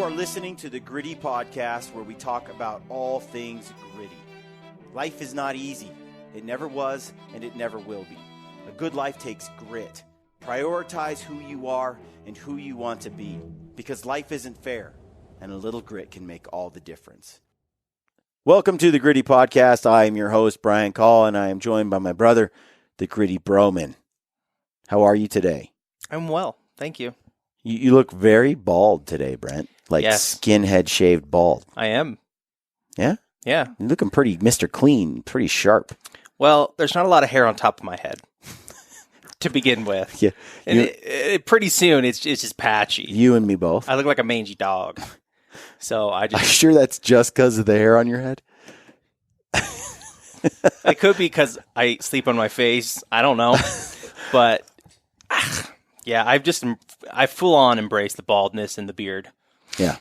are listening to the Gritty Podcast, where we talk about all things gritty. Life is not easy. It never was, and it never will be. A good life takes grit. Prioritize who you are and who you want to be, because life isn't fair, and a little grit can make all the difference. Welcome to the Gritty Podcast. I am your host, Brian Call, and I am joined by my brother, the Gritty Broman. How are you today? I'm well, thank you. You look very bald today, Brent. Like Yes. Skinhead shaved bald. I am. Yeah? Yeah. You're looking pretty Mr. Clean, pretty sharp. Well, there's not a lot of hair on top of my head to begin with. Yeah. And pretty soon, it's just patchy. You and me both. I look like a mangy dog. So I Are you just... sure that's just because of the hair on your head? It could be because I sleep on my face. I don't know. But... yeah, I full on embrace the baldness and the beard. Yeah.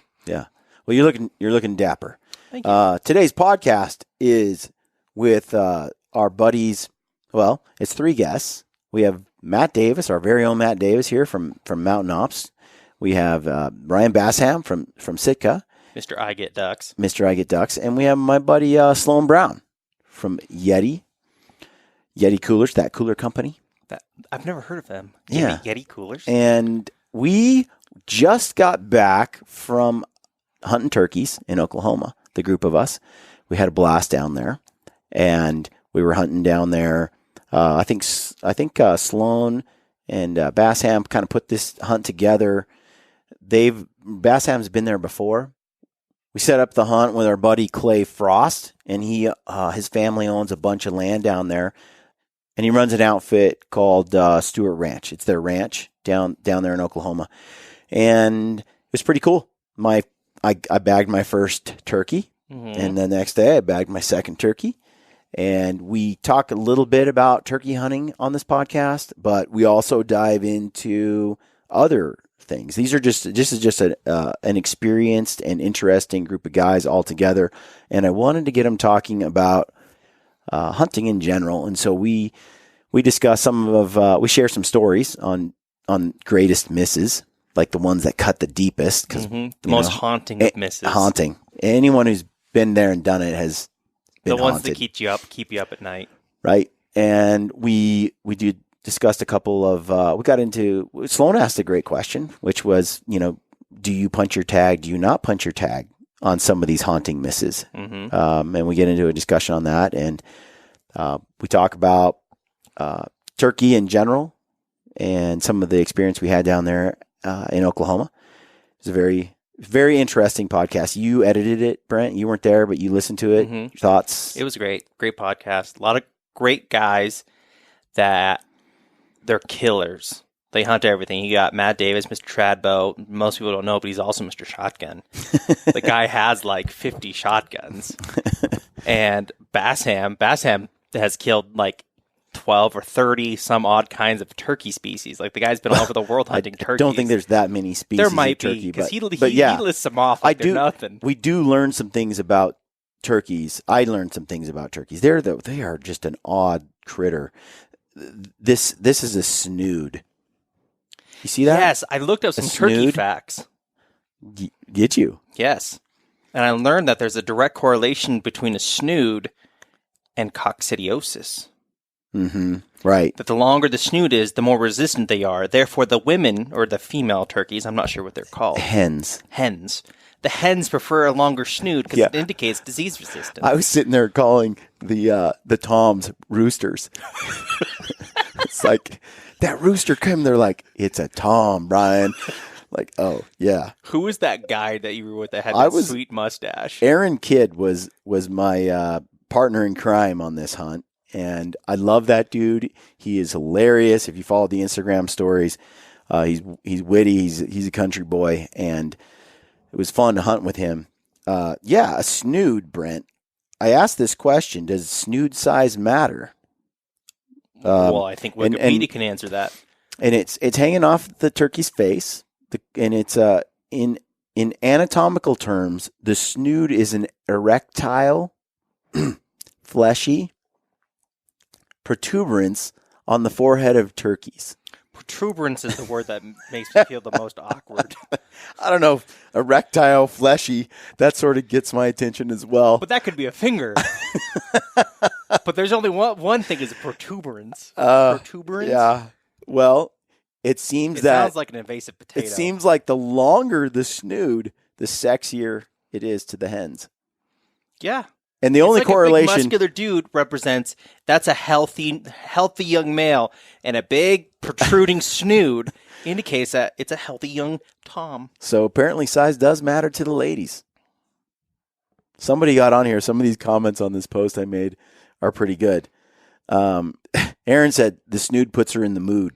Well, you're looking dapper. Thank you. Today's podcast is with our buddies. Well, it's three guests. We have Matt Davis, our very own Matt Davis here from Mountain Ops. We have Ryan Bassham from Sitka. Mr. I Get Ducks. Mr. I Get Ducks. And we have my buddy Sloane Brown from Yeti Coolers, that cooler company. I've never heard of them. Yeah. Yeti coolers. And we just got back from hunting turkeys in Oklahoma, the group of us. We had a blast down there, and we were hunting down there. I think Sloane and Bassham kind of put this hunt together. Bassham's been there before. We set up the hunt with our buddy Clay Frost, and his family owns a bunch of land down there. And he runs an outfit called Stewart Ranch. It's their ranch down there in Oklahoma. And it was pretty cool. I bagged my first turkey. Mm-hmm. And the next day I bagged my second turkey. And we talk a little bit about turkey hunting on this podcast, but we also dive into other things. This is just an experienced and interesting group of guys all together. And I wanted to get them talking about hunting in general, and so we discuss we share some stories on greatest misses, like the ones that cut the deepest, because the most haunting of misses. Haunting. Anyone who's been there and done it has been the ones haunted. that keep you up at night, right? And we discussed a couple of. We got into. Sloane asked a great question, which was, do you punch your tag? Do you not punch your tag on some of these haunting misses? Mm-hmm. And we get into a discussion on that, and we talk about turkey in general and some of the experience we had down there in Oklahoma. It's a very, very interesting podcast. You edited it, Brent. You weren't there, but you listened to it. Mm-hmm. Your thoughts? It was great podcast. A lot of great guys that they're killers. They hunt everything. You got Matt Davis, Mr. Tradbow. Most people don't know, but he's also Mr. Shotgun. The guy has like 50 shotguns. And Bassham has killed like 12 or 30 some odd kinds of turkey species. Like the guy's been all over the world hunting turkeys. I don't think there's that many species there might of turkey. be, because he yeah, lists them off like they're nothing. We do learn some things about turkeys. I learned some things about turkeys. They are just an odd critter. This is a snood. You see that? Yes, I looked up some turkey facts. Get you? Yes. And I learned that there's a direct correlation between a snood and coccidiosis. Mm-hmm. Right. That the longer the snood is, the more resistant they are. Therefore, the women, or the female turkeys, I'm not sure what they're called. Hens. The hens prefer a longer snood because it indicates disease resistance. I was sitting there calling the toms roosters. It's like, that rooster came, they're like, it's a tom, Brian. Like, oh, yeah. Who was that guy that you were with that had that sweet mustache? Aaron Kidd was my partner in crime on this hunt, and I love that dude. He is hilarious. If you follow the Instagram stories, he's witty. He's a country boy, and it was fun to hunt with him. A snood, Brent. I asked this question: does snood size matter? Well, I think Wikipedia can answer that. And it's hanging off the turkey's face, and it's in anatomical terms, the snood is an erectile, fleshy protuberance on the forehead of turkeys. Protuberance is the word that makes me feel the most awkward. I don't know, erectile, fleshy, that sort of gets my attention as well. But that could be a finger. But there's only one thing is a protuberance. Protuberance? Yeah. Well, it sounds like an invasive potato. It seems like the longer the snood, the sexier it is to the hens. Yeah. And the only correlation, a big muscular dude represents that's a healthy young male, and a big protruding snood indicates that it's a healthy young Tom. So apparently size does matter to the ladies. Somebody got on here. Some of these comments on this post I made are pretty good. Aaron said the snood puts her in the mood.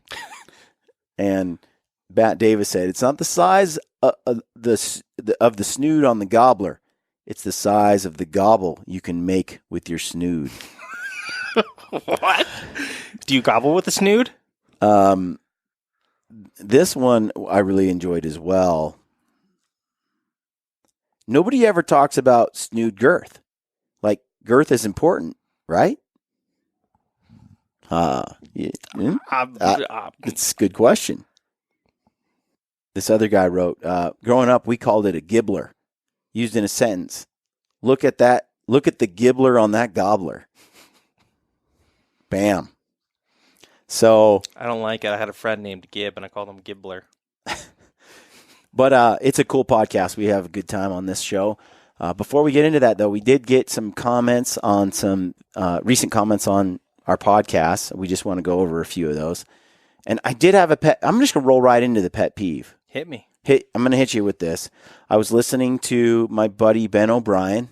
And Bat Davis said it's not the size of the snood on the gobbler. It's the size of the gobble you can make with your snood. What? Do you gobble with a snood? This one I really enjoyed as well. Nobody ever talks about snood girth. Like, girth is important, right? It's a good question. This other guy wrote, growing up, we called it a gibbler. Used in a sentence. Look at that. Look at the gibbler on that gobbler. Bam. So I don't like it. I had a friend named Gib, and I called him Gibbler. But it's a cool podcast. We have a good time on this show. Before we get into that, though, we did get some comments on some recent comments on our podcast. We just want to go over a few of those. And I did have a pet. I'm just going to roll right into the pet peeve. Hit me. I'm going to hit you with this. I was listening to my buddy Ben O'Brien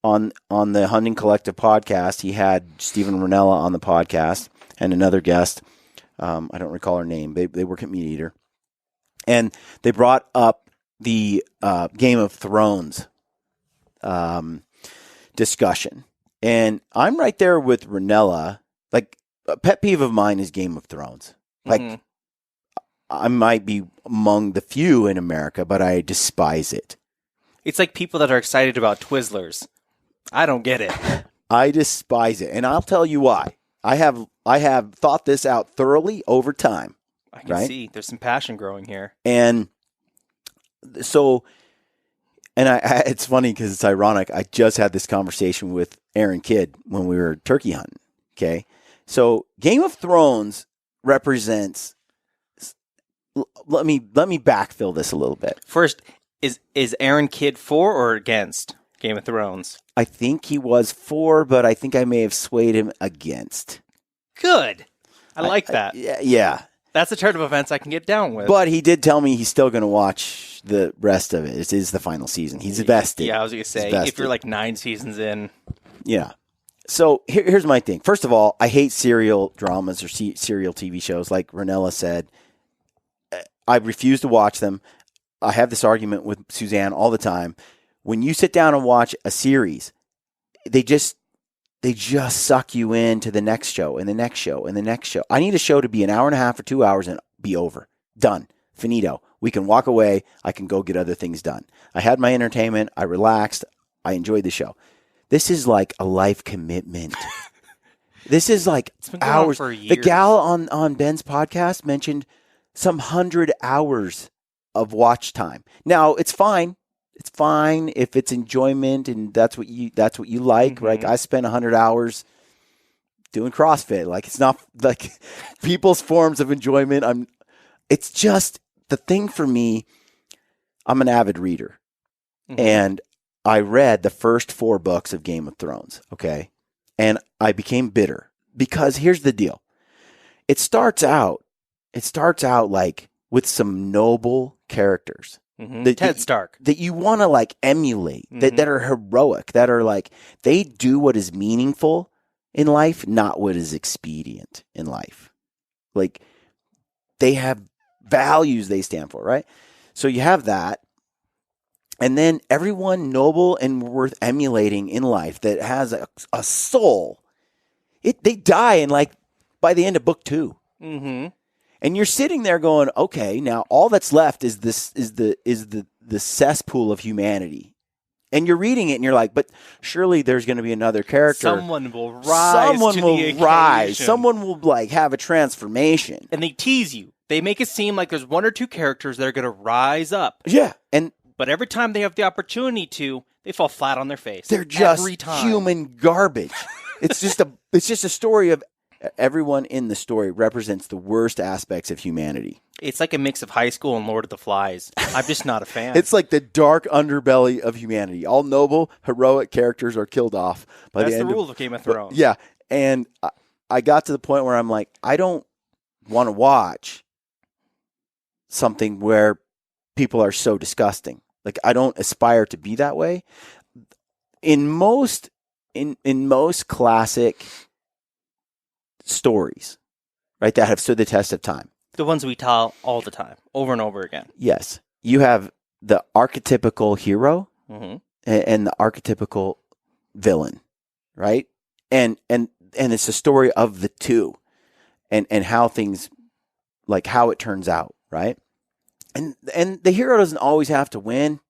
on the Hunting Collective podcast. He had Stephen Ranella on the podcast and another guest. I don't recall her name. They work at Meat Eater. And they brought up the Game of Thrones discussion. And I'm right there with Ranella. Like, a pet peeve of mine is Game of Thrones. Like, I might be among the few in America, but I despise it. It's like people that are excited about Twizzlers. I don't get it. I despise it, and I'll tell you why. I have thought this out thoroughly over time. I can see there's some passion growing here, and so, and it's funny because it's ironic. I just had this conversation with Aaron Kidd when we were turkey hunting. Okay, so Game of Thrones represents. Let me backfill this a little bit. First, is Aaron Kidd for or against Game of Thrones? I think he was for, but I think I may have swayed him against. Good. I like that. Yeah. That's a turn of events I can get down with. But he did tell me he's still going to watch the rest of it. It is the final season. He's invested. Yeah, I was going to say, if you're like 9 seasons in. Yeah. So here's my thing. First of all, I hate serial dramas or serial TV shows. Like Ranella said, I refuse to watch them. I have this argument with Suzanne all the time. When you sit down and watch a series, they just suck you into the next show and the next show and the next show. I need a show to be an hour and a half or 2 hours and be over. Done. Finito. We can walk away. I can go get other things done. I had my entertainment. I relaxed. I enjoyed the show. This is like a life commitment. This is like hours. For years. The gal on Ben's podcast mentioned some 100 hours of watch time. Now, it's fine. It's fine if it's enjoyment and that's what you like. Mm-hmm. Right? I spent 100 hours doing CrossFit. Like, it's not like people's forms of enjoyment. It's just the thing for me. I'm an avid reader, and I read the first 4 books of Game of Thrones. Okay, and I became bitter because here's the deal. It starts out like with some noble characters. Ted Stark. That you want to like emulate, that are heroic, that are like, they do what is meaningful in life, not what is expedient in life. Like, they have values they stand for, right? So you have that. And then everyone noble and worth emulating in life that has a soul, they die in like by the end of book 2. Mm-hmm. And you're sitting there going, okay, now all that's left is the cesspool of humanity. And you're reading it and you're like, but surely there's going to be another character. Someone will rise. Someone will like have a transformation. And they tease you. They make it seem like there's one or two characters that are going to rise up. Yeah. But every time they have the opportunity to, they fall flat on their face. They're just every time. human garbage. It's just a story of everyone in the story represents the worst aspects of humanity. It's like a mix of High School and Lord of the Flies. I'm just not a fan. It's like the dark underbelly of humanity. All noble, heroic characters are killed off by That's the end the rules of Game of Thrones. Yeah. And I got to the point where I'm like, I don't want to watch something where people are so disgusting. Like, I don't aspire to be that way. In most classic stories, right, that have stood the test of time. The ones we tell all the time, over and over again. Yes. You have the archetypical hero Mm-hmm. and the archetypical villain, right? And it's a story of the two and how things, like how it turns out, right? And the hero doesn't always have to win,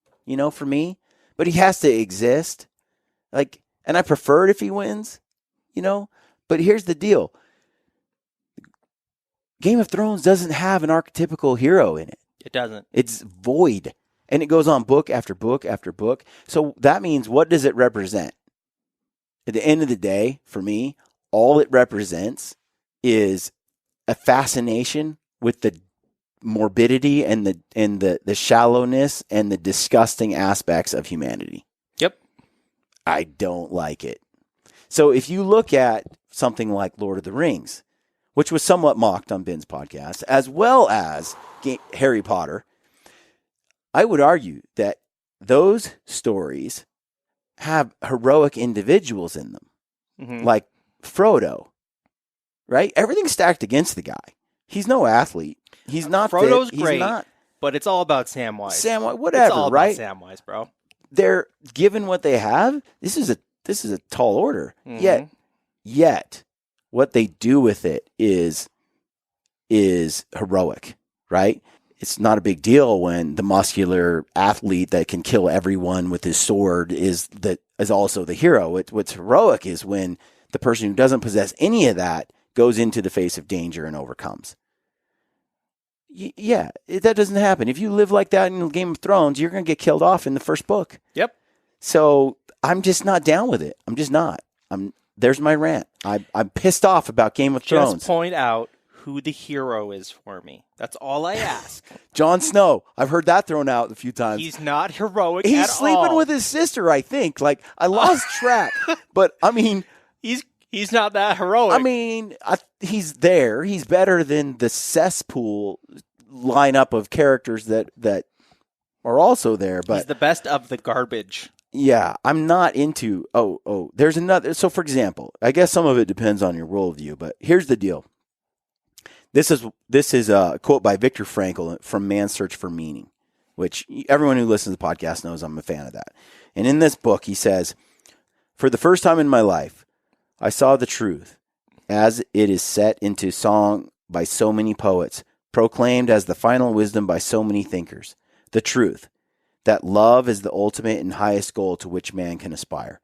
for me, but he has to exist. Like, and I prefer it if he wins, but here's the deal. Game of Thrones doesn't have an archetypical hero in it. It doesn't. It's void. And it goes on book after book after book. So that means, what does it represent? At the end of the day, for me, all it represents is a fascination with the morbidity and the shallowness and the disgusting aspects of humanity. Yep. I don't like it. So if you look at something like Lord of the Rings, which was somewhat mocked on Ben's podcast, as well as Harry Potter, I would argue that those stories have heroic individuals in them, Mm-hmm. like Frodo, right? Everything's stacked against the guy. He's no athlete. He's not Frodo's fit. great, He's not but it's all about Samwise. Samwise, whatever, it's all right? about Samwise, bro. They're given what they have. This is a tall order. Mm-hmm. Yet, what they do with it is heroic, right? It's not a big deal when the muscular athlete that can kill everyone with his sword is also the hero. What's heroic is when the person who doesn't possess any of that goes into the face of danger and overcomes. That doesn't happen. If you live like that in Game of Thrones, you're going to get killed off in the first book. Yep. So I'm just not down with it. I'm just not. There's my rant. I'm pissed off about Game of Thrones. Just point out who the hero is for me. That's all I ask. Jon Snow. I've heard that thrown out a few times. He's not heroic He's at all. sleeping with his sister, I think. Like, I lost track. But, I mean... He's not that heroic. I mean, he's there. He's better than the cesspool lineup of characters that are also there. But he's the best of the garbage. Yeah, I'm not into... there's another... So, for example, I guess some of it depends on your worldview, but here's the deal. This is a quote by Viktor Frankl from Man's Search for Meaning, which everyone who listens to the podcast knows I'm a fan of that. And in this book, he says, "For the first time in my life, I saw the truth as it is set into song by so many poets, proclaimed as the final wisdom by so many thinkers. The truth, that love is the ultimate and highest goal to which man can aspire.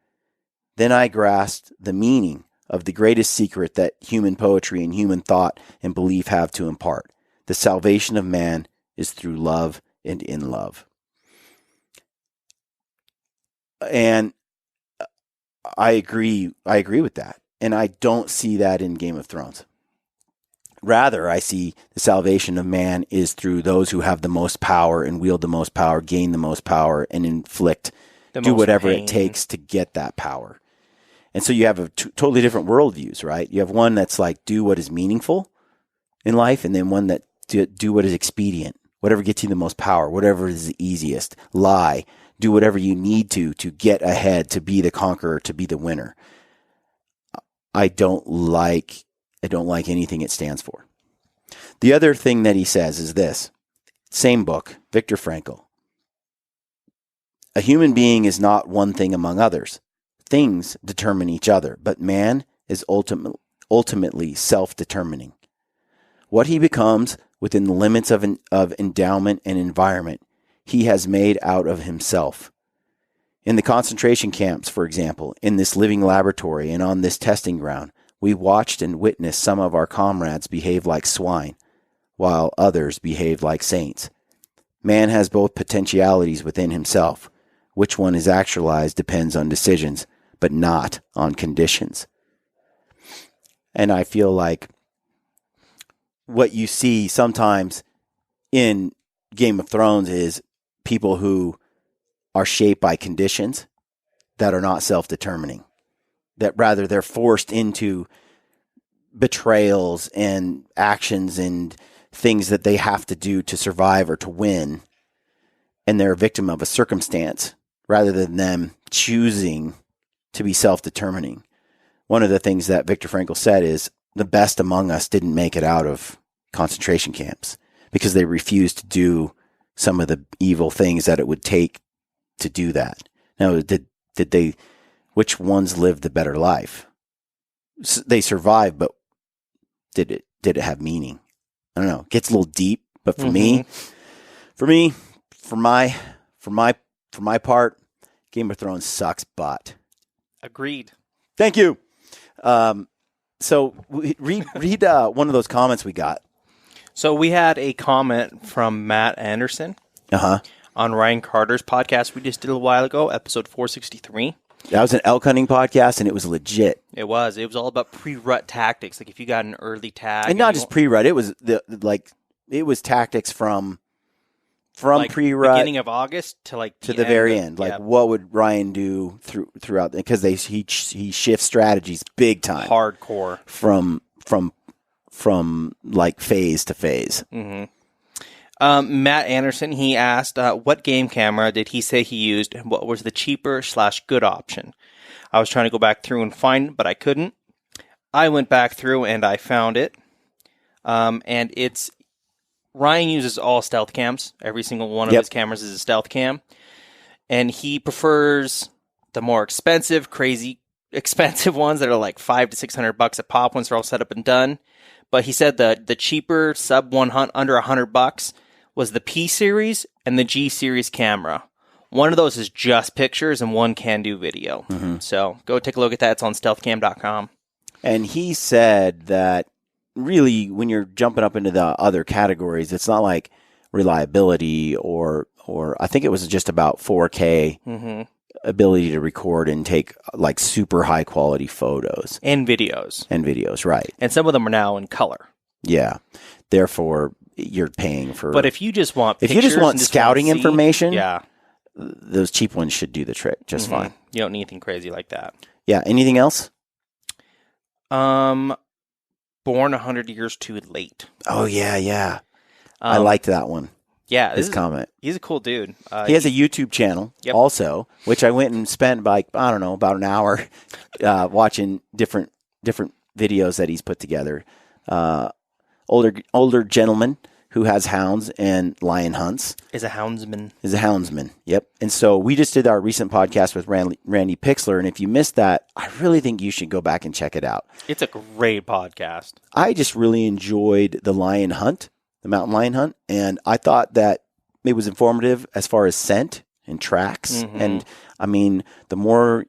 Then I grasped the meaning of the greatest secret that human poetry and human thought and belief have to impart. The salvation of man is through love and in love." And I agree with that. And I don't see that in Game of Thrones. Rather, I see the salvation of man is through those who have the most power and wield the most power, gain the most power, and do whatever it takes to get that power. And so you have totally different worldviews, right? You have one that's like, do what is meaningful in life, and then one that do what is expedient, whatever gets you the most power, whatever is the easiest. Lie, do whatever you need to get ahead, to be the conqueror, to be the winner. I don't like anything it stands for. The other thing that he says is this, same book, Viktor Frankl. "A human being is not one thing among others. Things determine each other, but man is ultimately self-determining. What he becomes within the limits of endowment and environment, he has made out of himself. In the concentration camps, for example, in this living laboratory and on this testing ground, we watched and witnessed some of our comrades behave like swine, while others behaved like saints. Man has both potentialities within himself. Which one is actualized depends on decisions, but not on conditions. And I feel like what you see sometimes in Game of Thrones is people who are shaped by conditions that are not self-determining. That rather they're forced into betrayals and actions and things that they have to do to survive or to win. And they're a victim of a circumstance rather than them choosing to be self-determining. One of the things that Viktor Frankl said is the best among us didn't make it out of concentration camps because they refused to do some of the evil things that it would take to do that. Now, did they, which ones lived the better life? They survived, but did it have meaning? I don't know. It gets a little deep, but for my part, Game of Thrones sucks butt. Agreed. Thank you. So read one of those comments we got. So we had a comment from Matt Anderson on Ryan Carter's podcast we just did a while ago, episode 463. That was an elk hunting podcast, and it was legit. It was all about pre-rut tactics. Like if you got an early tag, and not just pre-rut. It was it was tactics from like pre-rut, beginning of August to the very end. Like what would Ryan do throughout? Because he shifts strategies big time, hardcore from like phase to phase. Matt Anderson, he asked, what game camera did he say he used and what was the cheaper / good option? I was trying to go back through and find it, but I couldn't. I went back through and I found it. And it's, Ryan uses all stealth cams. Every single one of his cameras is a stealth cam. And he prefers the more crazy expensive ones that are like $500 to $600 a pop once they're all set up and done. But he said the cheaper under $100 was the P series and the G series camera. One of those is just pictures and one can do video. So go take a look at that. It's on stealthcam.com. And he said that really when you're jumping up into the other categories, it's not like reliability or I think it was just about 4K ability to record and take like super high quality photos and videos, right? And some of them are now in color. Yeah, therefore you're paying for. But if you just want scouting information, yeah, those cheap ones should do the trick just fine. You don't need anything crazy like that. Yeah. Anything else? Born 100 years too late. Oh yeah. I liked that one. Yeah, his comment. He's a cool dude. He has a YouTube channel also, which I went and spent about an hour watching different videos that he's put together. Older gentleman who has hounds and lion hunts. Is a houndsman. Yep. And so we just did our recent podcast with Randy Pixler, and if you missed that, I really think you should go back and check it out. It's a great podcast. I just really enjoyed the lion hunt. The mountain lion hunt, and I thought that it was informative as far as scent and tracks. And I mean, the more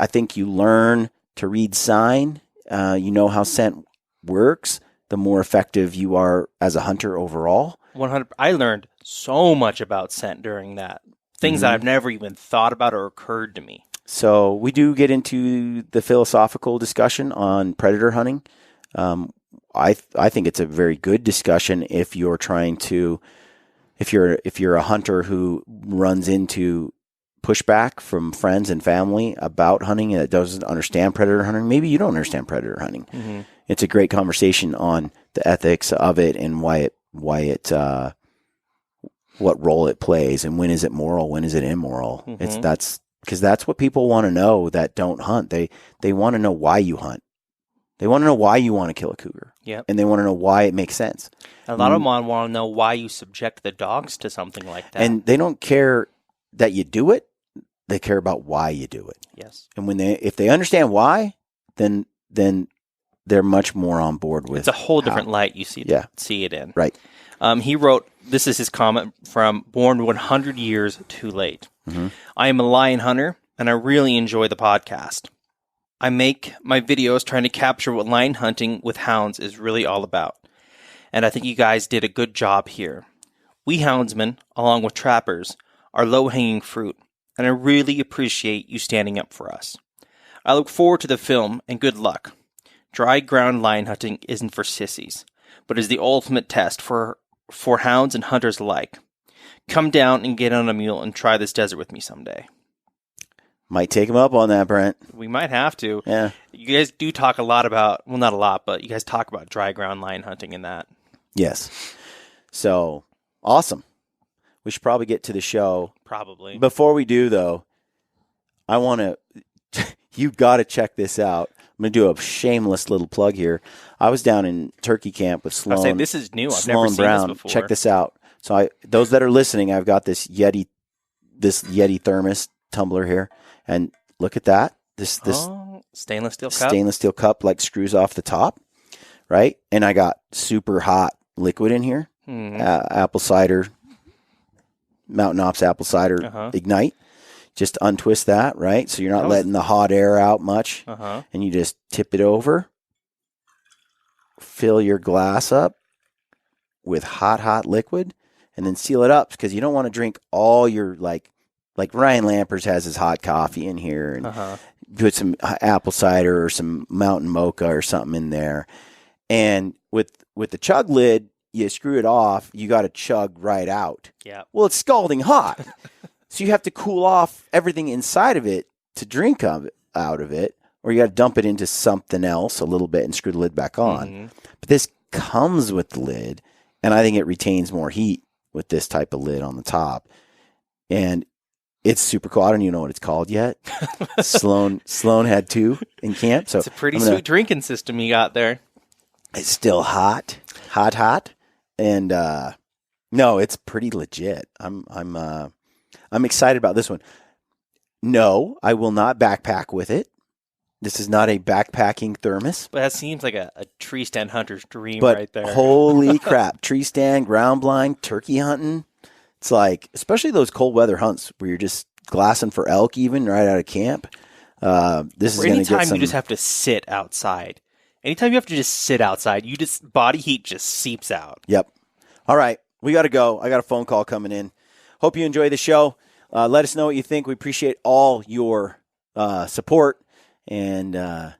I think you learn to read sign, you know how scent works, the more effective you are as a hunter overall. 100. I learned so much about scent during that. Things that I've never even thought about or occurred to me. So we do get into the philosophical discussion on predator hunting. I think it's a very good discussion if you're trying to, if you're a hunter who runs into pushback from friends and family about hunting and that doesn't understand predator hunting. Maybe you don't understand predator hunting. It's a great conversation on the ethics of it and why it what role it plays and when is it moral, when is it immoral. That's because that's what people want to know that don't hunt. They want to know why you hunt. They want to know why you want to kill a cougar. Yep. And they want to know why it makes sense. A lot of them want to know why you subject the dogs to something like that. And they don't care that you do it. They care about why you do it. Yes. And if they understand why, then they're much more on board with. It's a whole different light you see it in. Right. He wrote, this is his comment from Born 100 Years Too Late. I am a lion hunter, and I really enjoy the podcast. I make my videos trying to capture what lion hunting with hounds is really all about. and I think you guys did a good job here. We houndsmen, along with trappers, are low-hanging fruit, and I really appreciate you standing up for us. I look forward to the film, and good luck. Dry ground lion hunting isn't for sissies, but is the ultimate test for hounds and hunters alike. Come down and get on a mule and try this desert with me someday. Might take him up on that, Brent. We might have to. Yeah. You guys do talk a lot about, well, not a lot, but you guys talk about dry ground lion hunting and that. Yes. So, awesome. We should probably get to the show. Probably. Before we do, though, I want to, you got to check this out. I'm going to do a shameless little plug here. I was down in turkey camp with Sloane. I say this is new. I've Sloane never seen Brown. this before. Check this out. So those that are listening, I've got this Yeti thermos tumbler here, and look at that. This stainless steel cup like screws off the top, right? And I got super hot liquid in here, apple cider, Mountain Ops apple cider Ignite. Just untwist that, right? So you're not letting the hot air out much, and you just tip it over, fill your glass up with hot liquid, and then seal it up, because you don't want to drink all your, like Ryan Lampers has his hot coffee in here, and put some apple cider or some mountain mocha or something in there. And with the chug lid, you screw it off, you got to chug right out. Yeah. Well, it's scalding hot. So you have to cool off everything inside of it to drink out of it, or you got to dump it into something else a little bit and screw the lid back on. But this comes with the lid, and I think it retains more heat with this type of lid on the top. And it's super cool. I don't even know what it's called yet. Sloane had two in camp. So it's a pretty sweet drinking system you got there. It's still hot. And no, it's pretty legit. I'm excited about this one. No, I will not backpack with it. This is not a backpacking thermos. But that seems like a tree stand hunter's dream but right there. Holy crap. Tree stand, ground blind, turkey hunting. It's like, especially those cold weather hunts where you're just glassing for elk even right out of camp. This is going to get some... Anytime you just have to sit outside. Anytime you have to just sit outside, body heat just seeps out. Yep. All right. We got to go. I got a phone call coming in. Hope you enjoy the show. Let us know what you think. We appreciate all your support. And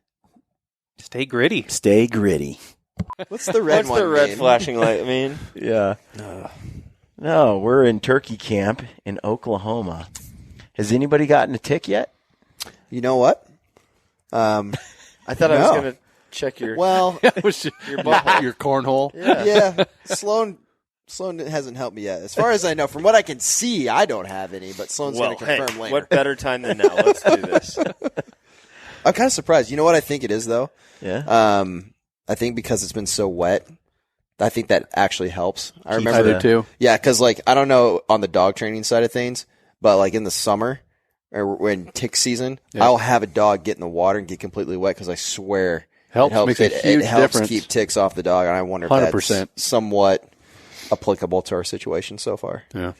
stay gritty. Stay gritty. What's the red one? What's the red flashing light mean? Yeah. No, we're in turkey camp in Oklahoma. Has anybody gotten a tick yet? You know what? I thought I was going to check your your cornhole. Yeah. Sloane hasn't helped me yet. As far as I know, from what I can see, I don't have any, but Sloane's going to confirm later. What better time than now? Let's do this. I'm kind of surprised. You know what I think it is, though? Yeah. I think because it's been so wet, I think that actually helps. I remember that too. Yeah, because I don't know on the dog training side of things, but in the summer or when tick season, I'll have a dog get in the water and get completely wet because I swear it helps. It helps difference. Keep ticks off the dog, and I wonder if 100%. that's somewhat applicable to our situation so far. Yeah.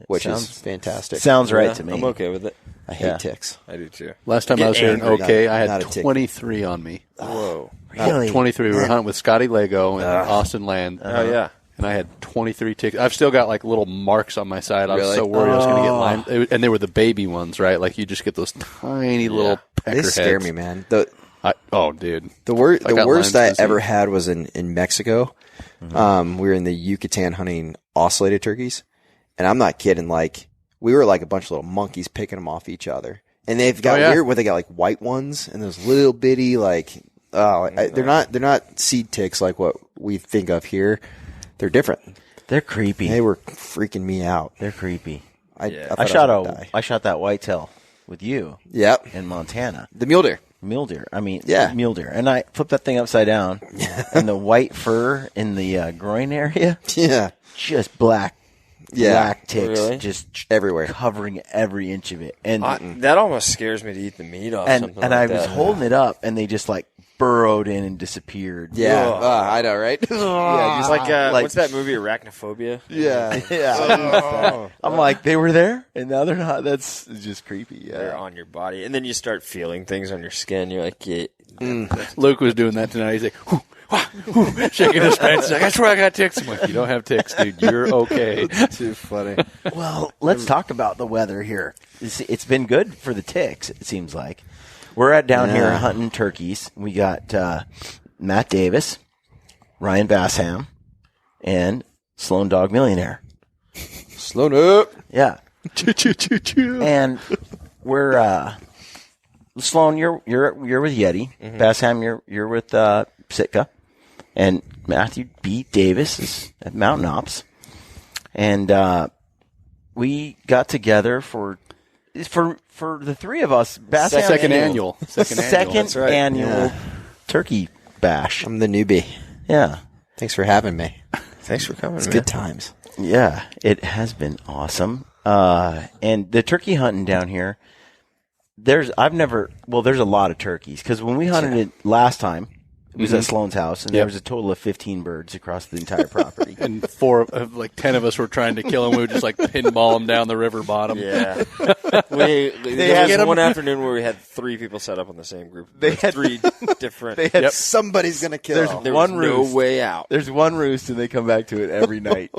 Which is fantastic. Sounds right to me. I'm okay with it. I hate ticks. I do too. Last time I was here in OK, I not had a tick. 23 on me. Whoa. Really? 23. We were hunting with Scotty Lego and Austin Land. Oh, yeah. And I had 23 ticks. I've still got little marks on my side. I was Really? so worried I was going to get Lyme. And they were the baby ones, right? You just get those tiny little pecker They scare heads. me, man. Dude. The worst I Lyme ever disease. had was in Mexico. We were in the Yucatan hunting ocellated turkeys, and I'm not kidding. We were like a bunch of little monkeys picking them off each other, and they've got weird where they got white ones and those little bitty they're not seed ticks like what we think of here. They're different. They're creepy. They were freaking me out. They're creepy. I I shot that whitetail with you Yep. in Montana. The mule deer. Mule deer. Yeah. Mule deer. And I flipped that thing upside down, and the white fur in the groin area, Yeah. just black ticks, Really? just Everywhere. covering every inch of it. And That almost scares me to eat the meat off something like I that. was holding it up, and they just burrowed in and disappeared. Yeah. Ugh. I know, right? Yeah, just like like- what's that movie, Arachnophobia? yeah. Yeah. I'm like, they were there, and now they're not. That's just creepy. They're Yeah. on your body. And then you start feeling things on your skin. You're like, yeah. Luke was doing that tonight. He's like, whew, shaking his pants. He's like, I swear I got ticks. I'm like, you don't have ticks, dude. You're okay. Too funny. Well, let's talk about the weather here. It's been good for the ticks, it seems like. We're down here hunting turkeys. We got Matt Davis, Ryan Bassham, and Sloane Dog Millionaire. Sloane up. Yeah. Choo-choo-choo-choo. And we're Sloane, you're with Yeti. Mm-hmm. Bassham, you're with Sitka. And Matthew B. Davis is at Mountain Ops. And we got together for the three of us. Bassham Second annual That's right. Annual Yeah. turkey bash. I'm the newbie. Yeah. Thanks for having me. Thanks for coming. It's man. good times. Yeah, it has been awesome. And the turkey hunting down here, there's a lot of turkeys because when we hunted it last time, it was at Sloane's house, and there was a total of 15 birds across the entire property. And 10 of us were trying to kill him. We would just like pinball him down the river bottom. Yeah. There was one afternoon where we had 3 people set up on the same group. They had 3 different. Somebody's going to kill. There was no way out. There's one roost, and they come back to it every night.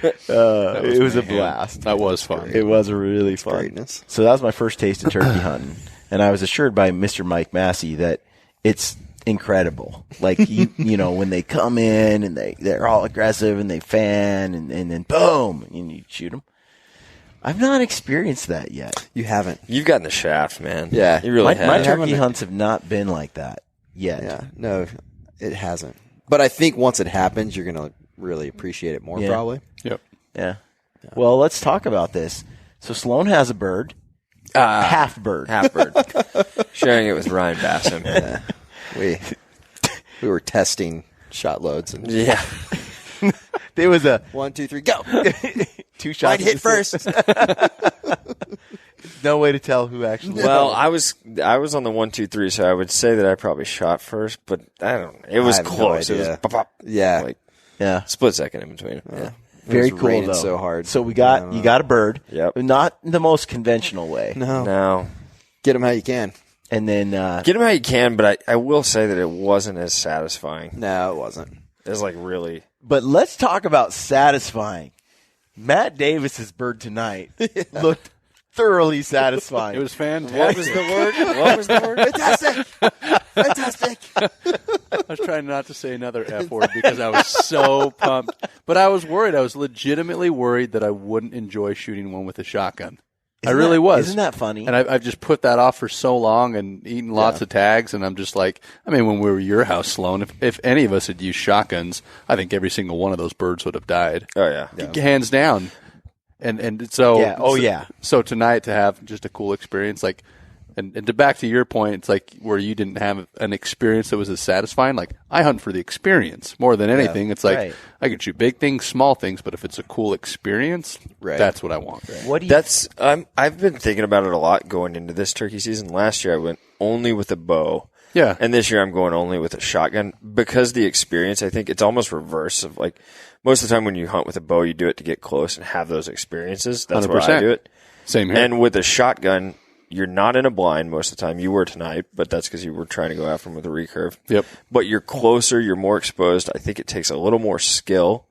It was a blast. That was fun. It was really fun. Greatness. So that was my first taste of turkey hunting, and I was assured by Mr. Mike Massey that it's incredible. Like you know, when they come in and they're all aggressive and they fan and then boom, and you shoot them. I've not experienced that yet. You haven't. You've gotten the shaft, man. Yeah. You really have. My turkey hunts have not been like that yet. Yeah. No, it hasn't. But I think once it happens, you're going to really appreciate it more, probably. Yep. Yeah. Well, let's talk about this. So Sloane has a bird, half bird. Sharing it with Ryan Bassham. Yeah. We were testing shot loads. And Yeah. There was a 1, 2, 3, go. 2 shots. Mine hit first. No way to tell who actually. Well, I was on the 1, 2, 3, so I would say that I probably shot first, but I don't know. It was have no close. It idea. was pop, Yeah. like Yeah. split second in between. Yeah. Very It was cool raining though. so hard. So you got a bird. Yep. Not the most conventional way. No. No. Get them how you can. And then Get them how you can, but I will say that it wasn't as satisfying. No, it wasn't. It was like really. but let's talk about satisfying. Matt Davis's bird tonight looked thoroughly satisfying. It was fantastic. What was the word? What was the word? Fantastic. I was trying not to say another F word because I was so pumped. But I was worried. I was legitimately worried that I wouldn't enjoy shooting one with a shotgun. I really was. Isn't that funny? And I've just put that off for so long and eaten lots of tags. And I'm just like, I mean, when we were at your house, Sloane, if any of us had used shotguns, I think every single one of those birds would have died. Oh, yeah. Hands down. And so, Yeah. Oh, yeah. So tonight to have just a cool experience, like, and to back to your point, it's like where you didn't have an experience that was as satisfying. Like, I hunt for the experience more than anything. It's like, right. I can shoot big things, small things, but if it's a cool experience, Right. that's what I want. What do you? I've been thinking about it a lot going into this turkey season. Last year I went only with a bow. Yeah. And this year I'm going only with a shotgun because the experience, I think it's almost reverse of like most of the time when you hunt with a bow, you do it to get close and have those experiences. That's why I 100%. do it. Same here. And with a shotgun, you're not in a blind most of the time. You were tonight, but that's because you were trying to go after them with a recurve. Yep. But you're closer, you're more exposed. I think it takes a little more skill.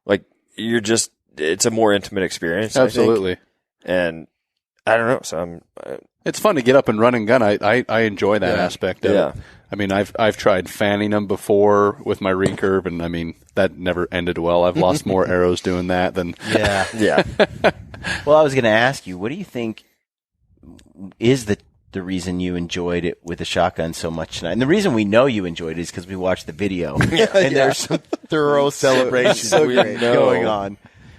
Like it's a more intimate experience. Absolutely. I think. And I don't know. So It's fun to get up and run and gun. I enjoy that aspect of it. I mean, I've tried fanning them before with my recurve, and I mean that never ended well. I've lost more arrows doing that than yeah. Well, I was going to ask you, what do you think is the reason you enjoyed it with a shotgun so much tonight? And the reason we know you enjoyed it is because we watched the video, and there's some thorough celebrations going on.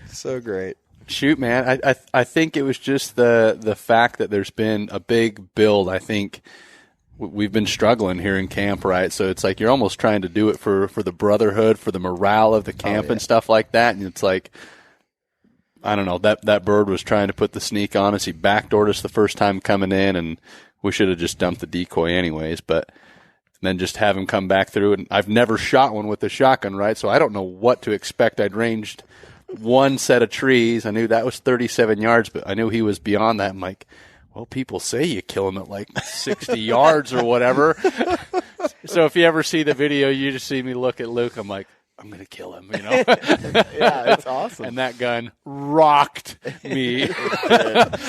So great. Shoot, man. I think it was just the fact that there's been a big build. I think we've been struggling here in camp, right? So it's like you're almost trying to do it for the brotherhood, for the morale of the camp and stuff like that. And it's like, I don't know, that bird was trying to put the sneak on us. He backdoored us the first time coming in, and we should have just dumped the decoy anyways. But then just have him come back through. And I've never shot one with a shotgun, right? So I don't know what to expect. I'd ranged one set of trees. I knew that was 37 yards, but I knew he was beyond that. I'm like, well, people say you kill him at like 60 yards or whatever. So if you ever see the video, you just see me look at Luke. I'm like, I'm going to kill him, you know? Yeah, it's awesome. And that gun rocked me.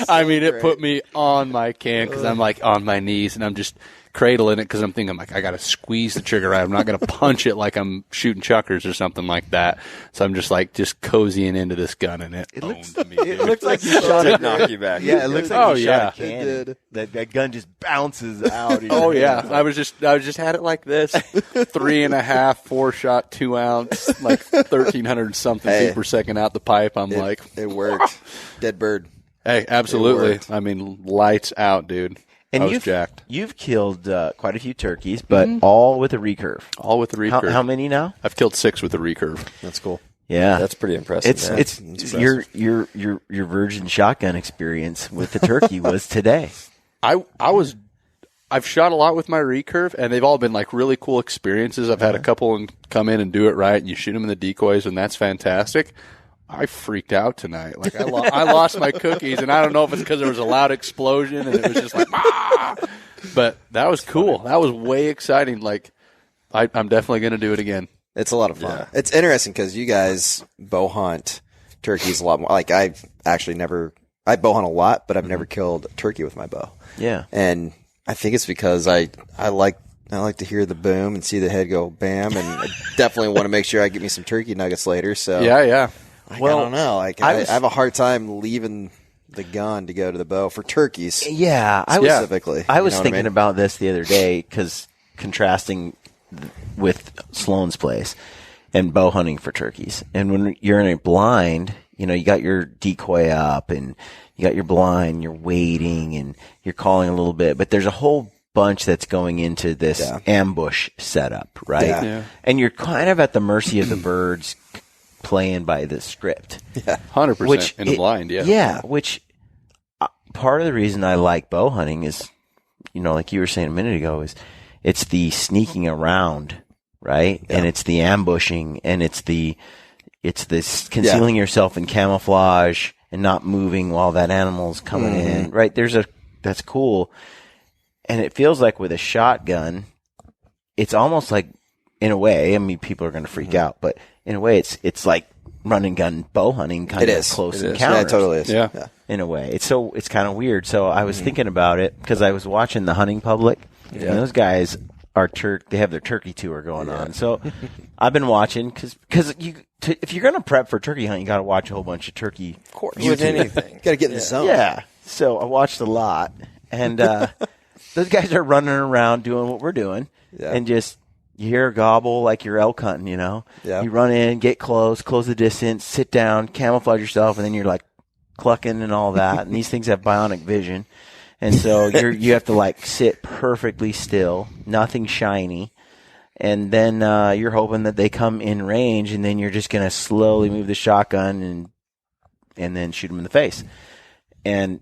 I mean, it put me on my can because I'm like on my knees and I'm just cradling it because I'm thinking like I got to squeeze the trigger right. I'm not going to punch it like I'm shooting chuckers or something like that. So I'm just like cozying into this gun and it owned me. It looks like you shot Did it. knock you back. Yeah, it looks like you shot a It cannon. did. That gun just bounces out. Oh yeah, I was just had it like this, 3.5, 4-shot, 2 ounce, like 1,300 something feet per second out the pipe. I'm like, it worked. Dead bird. hey, absolutely. I mean, lights out, dude. And I was jacked. You've killed quite a few turkeys, but all with a recurve. All with the recurve. How many now? I've killed 6 with the recurve. That's cool. Yeah, That's pretty impressive. it's your virgin shotgun experience with the turkey was today. I've shot a lot with my recurve, and they've all been like really cool experiences. I've had a couple and come in and do it right, and you shoot them in the decoys, and that's fantastic. I freaked out tonight. Like I lost my cookies, and I don't know if it's because there was a loud explosion and it was just like, ah! But that was cool. That was way exciting. Like I'm definitely going to do it again. It's a lot of fun. Yeah. It's interesting because you guys bow hunt turkeys a lot more. Like I bow hunt a lot, but I've never killed a turkey with my bow. Yeah, And I think it's because I like to hear the boom and see the head go bam, and I definitely want to make sure I get me some turkey nuggets later. So Yeah. I Well, don't know. Like I I was- have a hard time leaving the gun to go to the bow for turkeys. yeah. Specifically, I was you know what I thinking mean? about this the other day because contrasting with Sloane's place and bow hunting for turkeys. And when you're in a blind, you know, you got your decoy up and you got your blind, you're waiting and you're calling a little bit, but there's a whole bunch that's going into this ambush setup, right? Yeah. And you're kind of at the mercy of the birds playing by the script. 100% in the blind. Yeah. Yeah, which part of the reason I like bow hunting is, you know, like you were saying a minute ago, is it's the sneaking around, right? Yeah. And it's the ambushing, and it's this concealing yourself in camouflage and not moving while that animal's coming in, right? That's cool. And it feels like with a shotgun, it's almost like, in a way, I mean, people are going to freak out, but in a way, it's like run and gun bow hunting kind It of is. close It is. encounters. Yeah, it totally is. Yeah. In a way, it's kind of weird. So I was thinking about it because I was watching the hunting public, and those guys are they have their turkey tour going on. So I've been watching because if you're going to prep for a turkey hunt, you got to watch a whole bunch of turkey. Of course. With anything. Got to get in the zone. Yeah. So I watched a lot, and those guys are running around doing what we're doing, and just. You hear a gobble like you're elk hunting, you know? Yeah. You run in, get close the distance, sit down, camouflage yourself, and then you're like clucking and all that. And these things have bionic vision. And so you have to like sit perfectly still, nothing shiny. And then you're hoping that they come in range, and then you're just going to slowly move the shotgun and then shoot them in the face. And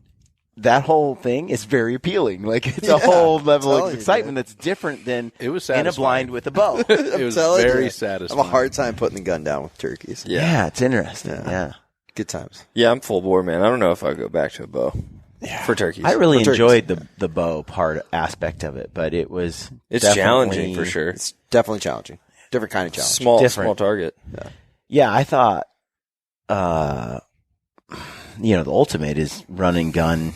that whole thing is very appealing. Like it's a whole level of excitement that's different than It was in a satisfying. blind with a bow. It was telling very you. satisfying. I have a hard time putting the gun down with turkeys. Yeah, it's interesting. Yeah. Good times. Yeah, I'm full bore, man. I don't know if I'd go back to a bow for turkeys. I really For turkeys. enjoyed the bow aspect of it, but it was It's definitely- challenging for sure. It's definitely challenging. Different kind of challenge. Different. Small target. Yeah, I thought, the ultimate is run and gun,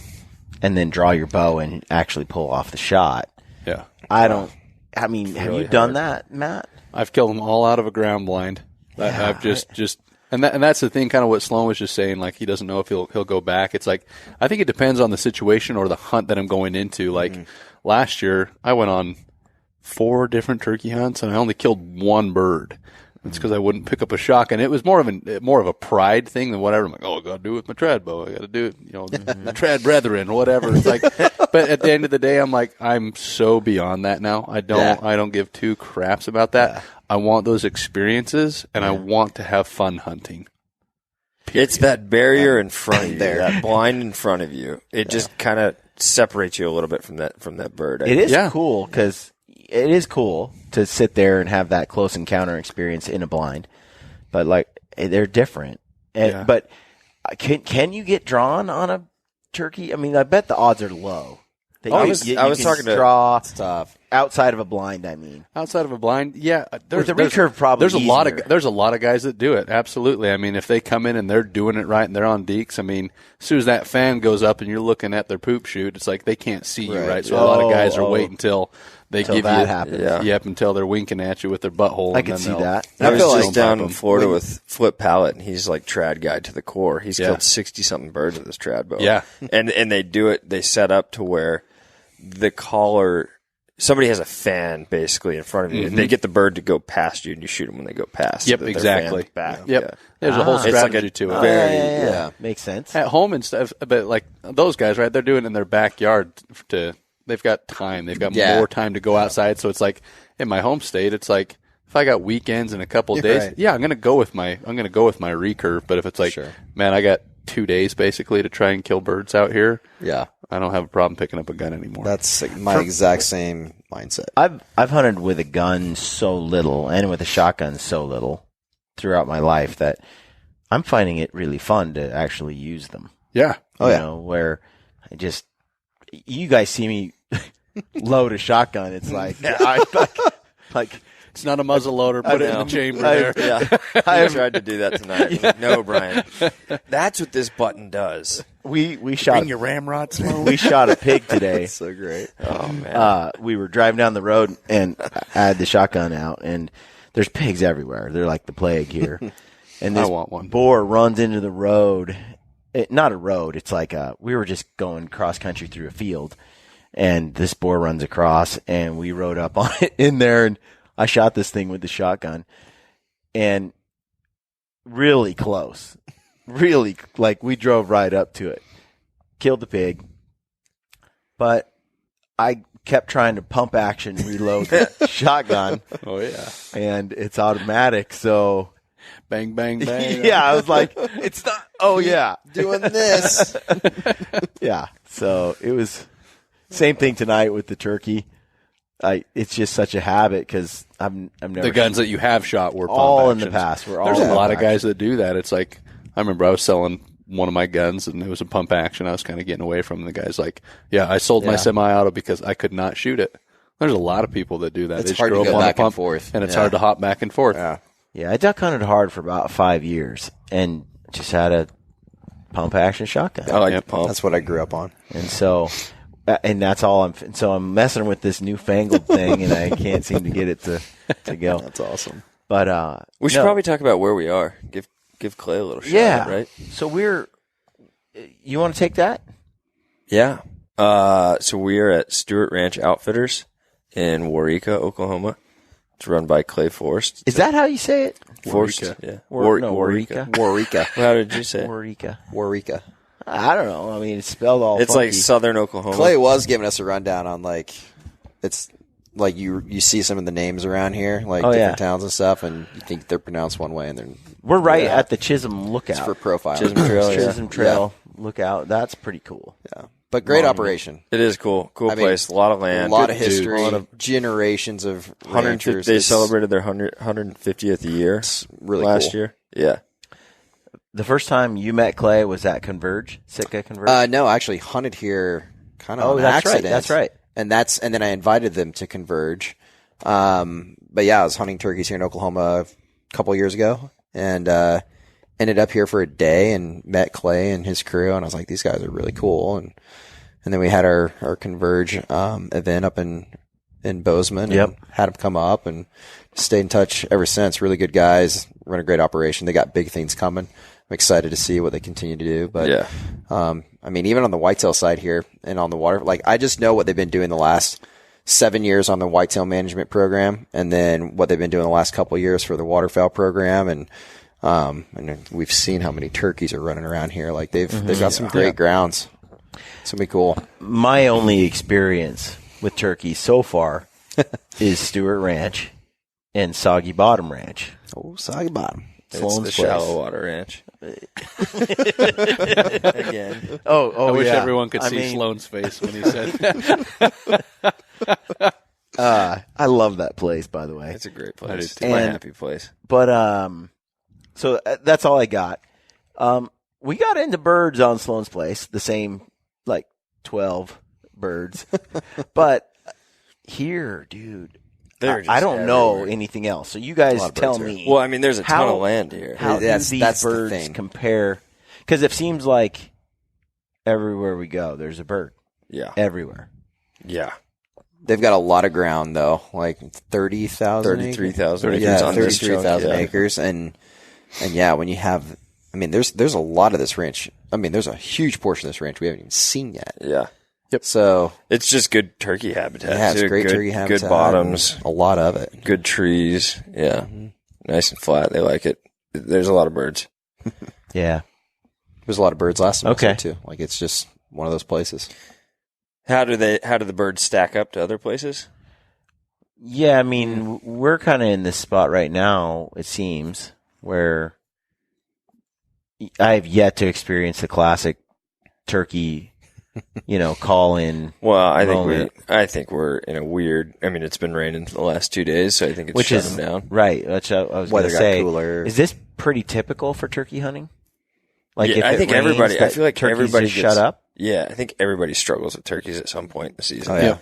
and then draw your bow and actually pull off the shot. Yeah. Have you really done hard. that, Matt? I've killed them all out of a ground blind. I've just and that's the thing, kind of what Sloane was just saying. Like he doesn't know if he'll go back. It's like I think it depends on the situation or the hunt that I'm going into. Like last year, I went on 4 different turkey hunts and I only killed 1 bird. It's because I wouldn't pick up a shotgun. It was more of a pride thing than whatever. I'm like, I got to do it with my trad bow. I got to do it, the trad brethren, or whatever. It's like, but at the end of the day, I'm like, I'm so beyond that now. I don't give 2 craps about that. Yeah. I want those experiences, and I want to have fun hunting. It's that barrier in front of you, that blind in front of you. It just kind of separates you a little bit from that bird. It is cool because it is cool to sit there and have that close encounter experience in a blind, but like they're different. But can you get drawn on a turkey? I mean, I bet the odds are low. I was talking to It's tough. outside of a blind, I mean. Outside of a blind, yeah. With the recurve, probably there's easier. there's a lot of guys that do it. Absolutely. I mean, if they come in and they're doing it right and they're on deeks, I mean, as soon as that fan goes up and you're looking at their poop chute, it's like they can't see you, right? So a lot of guys are waiting until they give that you happens. Yep, until they're winking at you with their butthole. I and can then see they'll- that. I was feel just like down in Florida with Flip Pallet, and he's like trad guy to the core. He's Yeah. killed 60-something birds with his trad bow. Yeah. and they do it. They set up to where the caller, somebody has a fan basically in front of you, and they get the bird to go past you, and you shoot them when they go past. Yep, so that their exactly. fan's back. Yep. Yeah. There's a whole It's like strategy a to it. very- Yeah. Makes sense. At home and stuff, but like those guys, right? They're doing it in their backyard they've got time. They've got more time to go outside. So it's like in my home state, it's like if I got weekends and a couple of days, right. I'm going to go with my recurve. But if it's like, man, I got 2 days basically to try and kill birds out here. Yeah. I don't have a problem picking up a gun anymore. That's like my exact same mindset. I've hunted with a gun so little and with a shotgun so little throughout my life that I'm finding it really fun to actually use them. yeah. Oh, You yeah. know, where you guys see me load a shotgun. It's like, like It's not a muzzle loader. Put it in the chamber there. Yeah, I tried to do that tonight. Like, no, Brian, that's what this button does. we shot Bring your ramrod, Sloane. we shot a pig today. So great. Oh man, We were driving down the road and I had the shotgun out, and there's pigs everywhere. They're like the plague here. And this I want one. boar runs into the road. Not a road. It's like we were just going cross country through a field, and this boar runs across, and we rode up on it in there, and I shot this thing with the shotgun, and really close, really like we drove right up to it, killed the pig, but I kept trying to pump action reload the shotgun, Oh, yeah. and it's automatic, so. Bang, bang, bang. Yeah, I was like, it's not. Oh yeah, Doing this. yeah. So it was same thing tonight with the turkey. It's just such a habit because I'm never The guns that you have shot were pump all in the actions. past. We're all There's a pump lot of action. guys that do that. It's like, I remember I was selling one of my guns and it was a pump action. I was kind of getting away from the guy's like, yeah, I sold my semi-auto because I could not shoot it. There's a lot of people that do that. It's They just hard to grow go up on a back and pump, forth. and it's Yeah. hard to hop back and forth. Yeah. Yeah, I duck hunted hard for about 5 years and just had a pump action shotgun. I like Yep. the pump. That's what I grew up on. And so, and that's all I'm messing with this newfangled thing, and I can't seem to get it to go. That's awesome. But We should no. probably talk about where we are. Give Clay a little shout Yeah. out, right? So you want to take that? Yeah. So we are at Stewart Ranch Outfitters in Waurika, Oklahoma. It's run by Clay Forst. Is that how you say it? Forst? Waurika. Yeah. Waurika. Waurika. How did you say it? Waurika. Waurika. I don't know. I mean, it's spelled all It's funky. like southern Oklahoma. Clay was giving us a rundown on it's like you see some of the names around here, like Oh, different yeah. towns and stuff, and you think they're pronounced one way, and they're We're right at the Chisholm Lookout. it's for profiling. Chisholm Trail, yeah. Chisholm Trail Lookout. That's pretty cool. Yeah. But great operation. It is cool. Cool I mean, place. A lot of A land. lot of Good dude. history, A lot of generations of 150 ranchers. They It's celebrated their 150th year really last cool. year. Yeah. The first time you met Clay was at Converge, Sitka Converge. No, I actually hunted here kind of on that's right. accident. That's right. And then I invited them to Converge. But yeah, I was hunting turkeys here in Oklahoma a couple years ago, and ended up here for a day and met Clay and his crew, and I was like, these guys are really cool. And then we had our Converge event up in Bozeman. Yep. And had them come up and stayed in touch ever since. Really good guys, run a great operation. They got big things coming. I'm excited to see what they continue to do. But Yeah. I mean, even on the whitetail side here and on the water, like I just know what they've been doing the last 7 years on the whitetail management program, and then what they've been doing the last couple of years for the waterfowl program, and we've seen how many turkeys are running around here. Like they've got some great grounds. It's gonna be cool. My only experience with turkeys so far is Stewart Ranch and Soggy Bottom Ranch. Oh, soggy bottom. It's Sloane's the place. shallow water ranch. Again. Oh, I wish yeah. everyone could I see mean, Sloane's face when he said that. I love that place, by the way. It's a great I do place. It's too. my And- happy place. But so that's all I got. We got into birds on Sloane's place, the same like 12 birds, but here, dude. They're I just don't know everywhere. anything else. So you guys tell me. Well, I mean, there's a ton How- of land here. How That's- do that's these the birds thing. compare? Because it seems like everywhere we go, there's a bird. Yeah. Everywhere. Yeah. They've got a lot of ground though, like 30,000, 33,000 acres Yeah, on this chunk, 33,000 yeah. acres, and yeah, when you have, I mean, there's a lot of this ranch. I mean, there's a huge portion of this ranch we haven't even seen yet. Yeah. So It's just good turkey habitat. yeah, it's too. great good, turkey habitat. Good bottoms, a lot of it. good trees. Yeah. Nice and flat. They like it. There's a lot of birds. Yeah. There's a lot of birds last semester Okay. too. Like it's just one of those places. How do the birds stack up to other places? Yeah, I mean, we're kind of in this spot right now, it seems, where I have yet to experience the classic turkey, call in. Well, I think we're in a weird. I mean, it's been raining the last 2 days, so I think it's Which shut is them down. right. Which I was going Weather to got say. cooler. Is this pretty typical for turkey hunting? Like, Yeah, if I it think rains, everybody. I that feel like turkeys everybody just gets, shut up. Yeah, I think everybody struggles with turkeys at some point in the season. Oh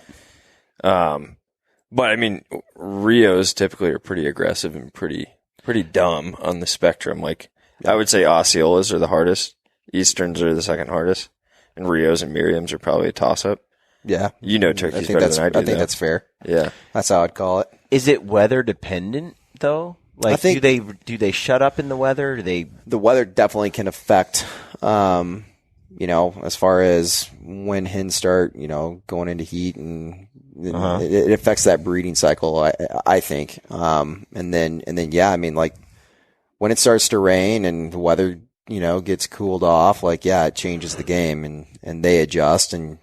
yeah. But I mean, Rios typically are pretty aggressive and pretty dumb on the spectrum. Like I would say Osceolas are the hardest, Easterns are the second hardest, and Rios and Miriams are probably a toss up. Yeah. You know I turkeys think better that's than I do. though. that's fair. Yeah. That's how I'd call it. Is it weather dependent though? Like, I think- do they shut up in the weather? Do they? The weather definitely can affect, as far as when hens start, going into heat and it affects that breeding cycle, I think. And then, yeah, I mean, like when it starts to rain and the weather, gets cooled off, like, yeah, it changes the game and they adjust and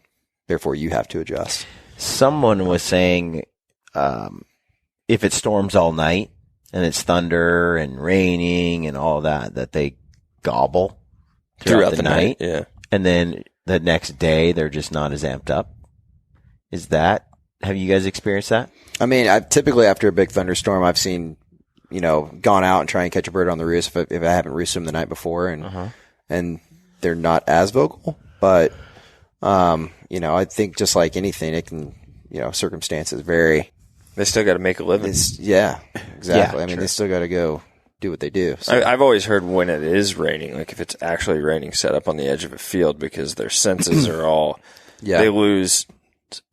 therefore you have to adjust. Someone was saying, if it storms all night and it's thunder and raining and all that they gobble throughout the night. Yeah. And then the next day they're just not as amped up. Have you guys experienced that? I mean, I've typically after a big thunderstorm, I've seen, gone out and try and catch a bird on the roost if I haven't roosted them the night before and they're not as vocal, but, I think just like anything, it can, circumstances vary. They still got to make a living. Yeah, exactly. Yeah, I mean, true. they still got to go do what they do. So. I've always heard when it is raining, like if it's actually raining, set up on the edge of a field because their senses are all, Yeah. they lose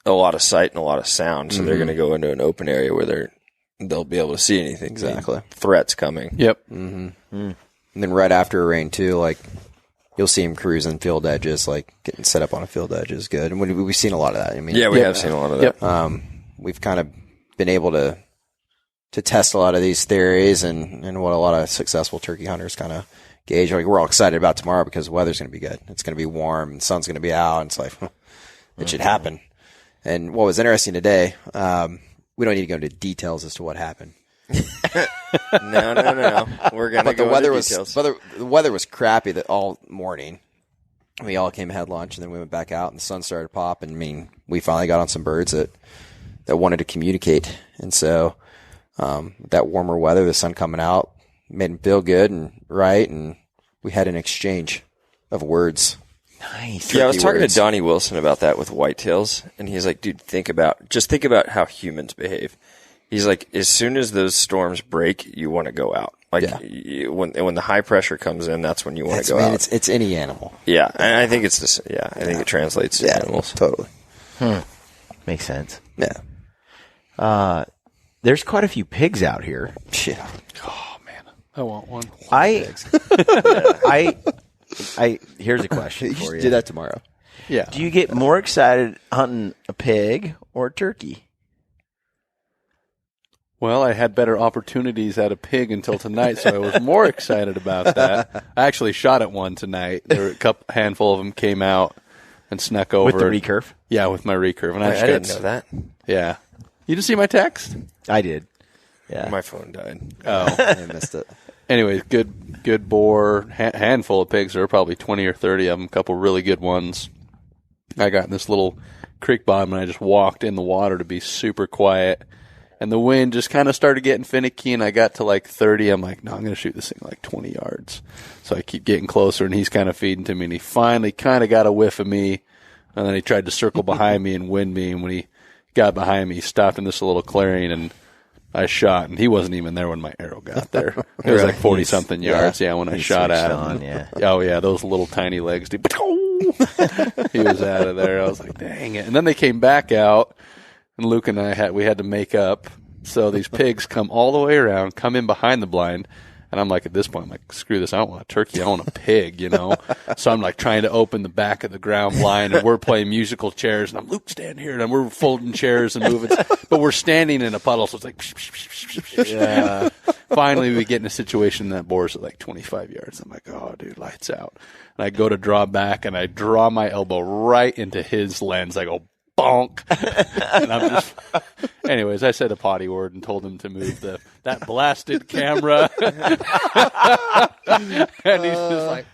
a lot of sight and a lot of sound. So they're going to go into an open area where they'll be able to see anything. Exactly. Threats coming. Yep. And then right after a rain too, like you'll see them cruising field edges, like getting set up on a field edge is good. And we've seen a lot of that. I mean, Yeah, we have seen a lot of that. Yep. we've kind of been able to test a lot of these theories and what a lot of successful turkey hunters kind of gauge. Like we're all excited about tomorrow because the weather's going to be good. It's going to be warm and the sun's going to be out. And it's like, it should happen. And what was interesting today, we don't need to go into details as to what happened. No. We're going to But go the weather into was details. the weather was crappy all morning. We all came, had lunch, and then we went back out, and the sun started to pop. And I mean, we finally got on some birds that wanted to communicate, and so that warmer weather, the sun coming out, made them feel good and right, and we had an exchange of words. Nice. Yeah, I was tricky talking words. to Donnie Wilson about that with whitetails, and he's like, dude, think about how humans behave. He's like, as soon as those storms break, you want to go out. Like Yeah. when the high pressure comes in, that's when you want to go Man, out. it's any animal. Yeah, and I think it's this. Yeah, I think it translates to animals. Totally. Makes sense. Yeah. There's quite a few pigs out here. Yeah. Oh man, I want one. Here's a question You for should you. do that tomorrow. Yeah. Do you get more excited hunting a pig or a turkey? Well, I had better opportunities at a pig until tonight, so I was more excited about that. I actually shot at one tonight. There were a handful of them came out and snuck over. With the recurve? Yeah, with my recurve. And I just got didn't know that. Yeah. You didn't see my text? I did. Yeah. My phone died. Oh. I missed it. Anyways, good boar, handful of pigs. There were probably 20 or 30 of them, a couple really good ones. I got in this little creek bottom, and I just walked in the water to be super quiet. And the wind just kind of started getting finicky, and I got to like 30. I'm like, no, I'm going to shoot this thing like 20 yards. So I keep getting closer, and he's kind of feeding to me, and he finally kind of got a whiff of me. And then he tried to circle behind me and wind me, and when he got behind me, stopped in this little clearing, and I shot, and he wasn't even there when my arrow got there. It was like 40-something yards, when I shot at him. Oh, yeah, those little tiny legs. Dude. He was out of there. I was like, dang it. And then they came back out, and Luke and I had to make up. So these pigs come all the way around, come in behind the blind, and I'm like, at this point, I'm like, screw this. I don't want a turkey. I want a pig, So I'm like trying to open the back of the ground blind, and we're playing musical chairs, and I'm, Luke, stand here, and we're folding chairs and moving. But we're standing in a puddle, so it's like, yeah. Finally, we get in a situation that bores at like 25 yards. I'm like, oh, dude, lights out. And I go to draw back, and I draw my elbow right into his lens. I go, bonk. And I'm just, anyways, I said a potty word and told him to move that blasted camera. And he's just like,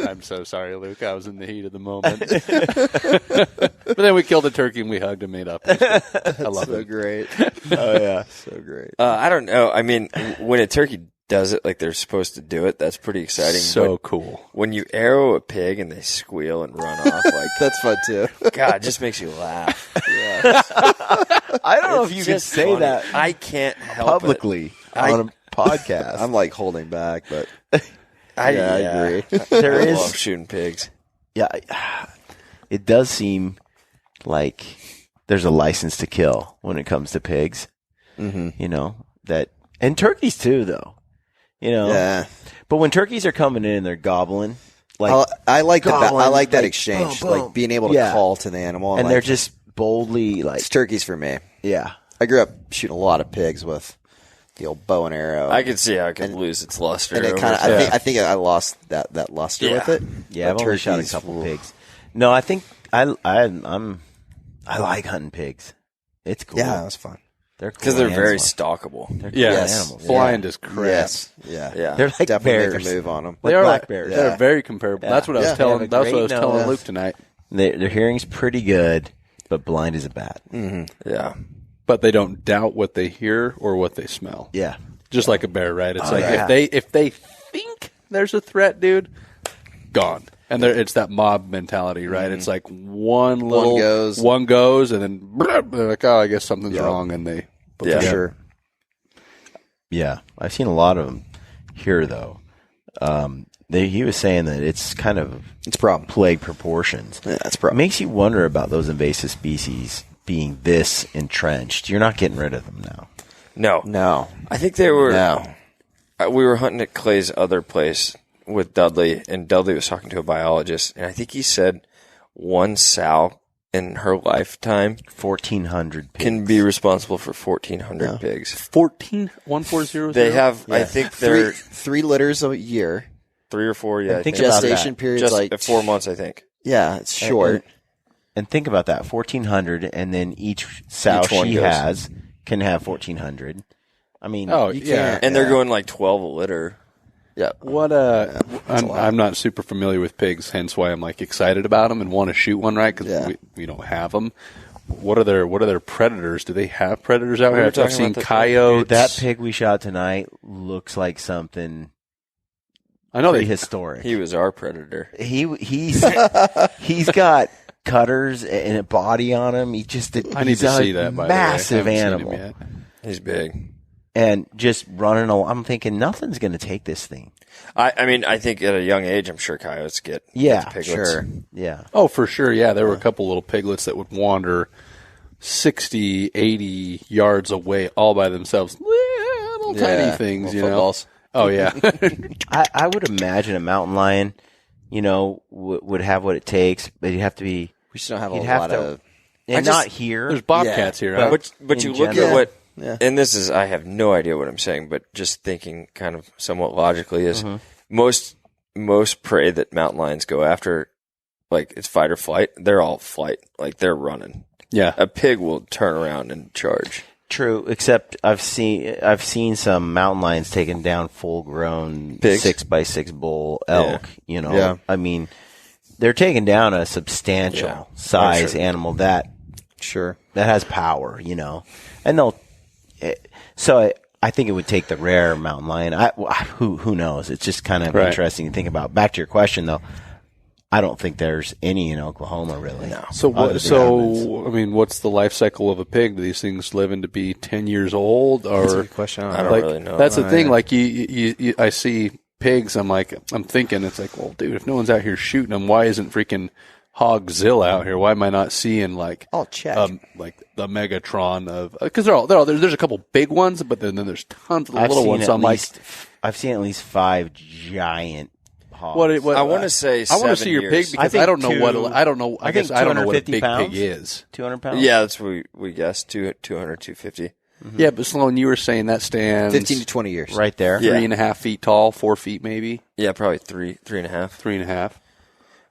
I'm so sorry, Luke. I was in the heat of the moment. But then we killed a turkey and we hugged and made up. I love it. Great. Oh yeah, So great. I don't know. I mean, when a turkey does it like they're supposed to do it, that's pretty exciting. So cool. When you arrow a pig and they squeal and run off, like That's fun too. God, it just makes you laugh. Yeah. I don't know if you can Just say funny. that I can't help publicly on a podcast. I'm like holding back, but I agree. There I is, love shooting pigs. yeah, it does seem like there's a license to kill when it comes to pigs. Mm-hmm. That, and turkeys too, though. Yeah. But when turkeys are coming in and they're gobbling, like I like gobbling, I like that like, exchange, boom, boom. like being able to Yeah. call to the animal, and like, they're just boldly like, it's turkeys for me. yeah. I grew up shooting a lot of pigs with the old bow and arrow. I could see how it could lose its luster. and it over kind of, time. I think I lost that luster Yeah. with it. Yeah, But I've only shot a turkeys, couple ooh. pigs. No, I think I like hunting pigs. It's cool. Yeah, that was fun. They're cool because they're very animals. stalkable. They're cool Yes. animals. Blind as crap. Yes. Yeah. Yeah. They're like Definitely bears. make a move on them. They are black like bears. They're Yeah. very comparable. Yeah. That's what I was Yeah. They have telling. a That's what I was great telling nose. Luke tonight. Their hearing's pretty good, but blind is bad. Yeah. But they don't doubt what they hear or what they smell. Yeah. Just like a bear, right? It's like yeah. if they think there's a threat, dude, gone. And it's that mob mentality, right? It's like one goes, and then they're like, oh, I guess something's wrong, and they put Yeah. together. Sure. Yeah. I've seen a lot of them here, though. He was saying that it's kind of It's a problem. plague proportions. Yeah, that's a It problem. makes you wonder about those invasive species being this entrenched. You're not getting rid of them now. No. I think they were. No. We were hunting at Clay's other place with Dudley, and Dudley was talking to a biologist, and I think he said one sow in her lifetime 1,400 pigs. can be responsible for 1,400 pigs. 140. They have, I think they're three litters a year. 3 or 4. Yeah, And I think think about Gestation that. period's just like 4 months. I think. Yeah, it's short. And think about that, 1,400, and then each sow Each one she goes. has can have 1,400. I mean, Oh, You yeah. can't- And they're Yeah. going like 12 a litter. Yeah. What I'm not super familiar with pigs, hence why I'm like excited about them and want to shoot one, right? Because Yeah. we don't have them. What are their predators? Do they have predators out We here? were I've talking seen about this coyotes. that pig we shot tonight looks like something I know they. prehistoric. He was our predator. He's got cutters and a body on him. I need he's to a see that. By massive the way. I haven't animal, seen him yet. He's big. and just running along. I'm thinking nothing's going to take this thing. I mean, I think at a young age, I'm sure coyotes get Yeah, the piglets. Sure. Yeah, Oh, for sure. Yeah, there were a couple little piglets that would wander 60, 80 yards away all by themselves. Little tiny things, little footballs. Oh, yeah. I would imagine a mountain lion, would have what it takes, but he'd have to be. We just don't have a He'd have lot to- of. And just- not here. There's bobcats here. huh? But In you look general. at what, Yeah. and this is, I have no idea what I'm saying, but just thinking kind of somewhat logically is Mm-hmm. most prey that mountain lions go after, like it's fight or flight, they're all flight. Like they're running. Yeah. A pig will turn around and charge. True, except I've seen some mountain lions taking down full grown Pigs? 6x6 bull elk. Yeah. I mean, they're taking down a substantial Yeah. size Sure. animal that Sure. has power. And they'll. So I think it would take the rare mountain lion. Who knows? It's just kind of Right. interesting to think about. Back to your question though, I don't think there's any in Oklahoma really. No. So I mean, what's the life cycle of a pig? Do these things live to be 10 years old? Or That's a good question. I don't like, really know. That's the thing. Like I see pigs. I'm thinking it's like, well, dude, if no one's out here shooting them, why isn't freaking Hogzilla out here? Why am I not seeing like like the Megatron of? Because there's a couple big ones, but then there's tons of little ones. So I've seen at least 5 giant hogs. I want to say I want to see your pig because I don't know what I don't know. I guess I don't know what a big pounds? pig is. 200 pounds. Yeah, that's what we guessed. 200, 250. Mm-hmm. Yeah, but Sloane, you were saying that stands 15 to 20 years, right there. 3.5 feet tall, 4 feet maybe. Yeah, probably 3.5. 3.5.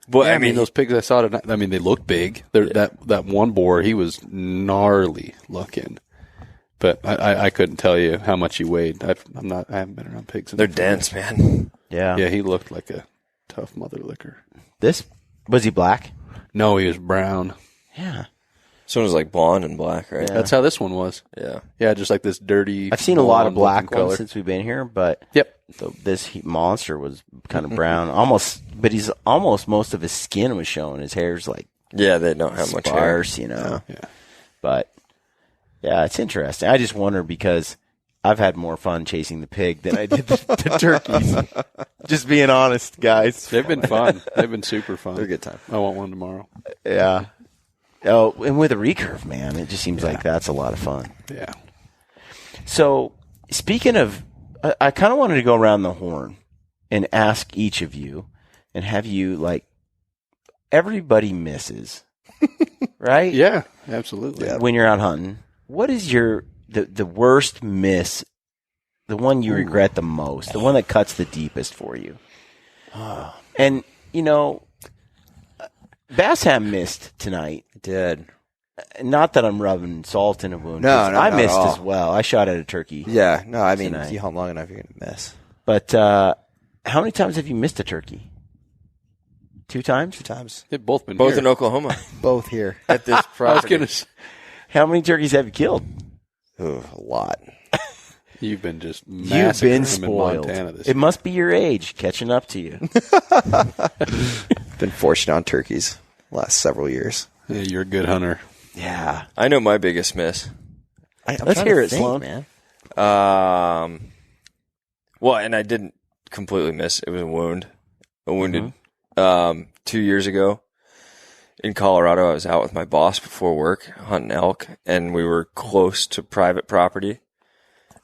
But yeah, I mean, those pigs I saw tonight, I mean, they look big. That one boar, he was gnarly looking. But I couldn't tell you how much he weighed. I haven't been around pigs. They're dense, man. Yeah. Yeah, he looked like a tough mother licker. Was he black? No, he was brown. Yeah. This one was like blonde and black, right? Yeah. That's how this one was. Yeah. Yeah, just like this dirty. I've seen a lot of black color. ones since we've been here, but yep. This monster was kind of brown, but he's almost most of his skin was showing. His hair's like they don't have much hair, you know. Yeah. But yeah, it's interesting. I just wonder because I've had more fun chasing the pig than I did the turkeys. Just being honest, guys. They've been fun. They've been super fun. They're a good time. I want one tomorrow. Yeah. Oh, and with a recurve, man, it just seems like that's a lot of fun. Yeah. So, speaking of, I kind of wanted to go around the horn and ask each of you and have you, like, everybody misses, right? Yeah, absolutely. When you're out hunting. What is the worst miss, the one you regret the most, the one that cuts the deepest for you? And, you know, Bassham missed tonight. Did. Not that I'm rubbing salt in a wound. No, I not missed at all. as well. I shot at a turkey. Yeah, no, I mean, tonight. if you hunt long enough, you're going to miss. But how many times have you missed a turkey? 2 times? 2 times. They've both been Both here. in Oklahoma Both here. at this I was property. gonna. How many turkeys have you killed? Ooh, a lot. You've been just You've massacring been them spoiled. in Montana this It must be your age catching up to you. Been fortunate on turkeys the last several years. year. Yeah, you're a good hunter. Yeah. I know my biggest miss. Let's hear it, Sloane. man. Well, and I didn't completely miss. It was a wound. A wounded. 2 years ago in Colorado, I was out with my boss before work hunting elk, and we were close to private property,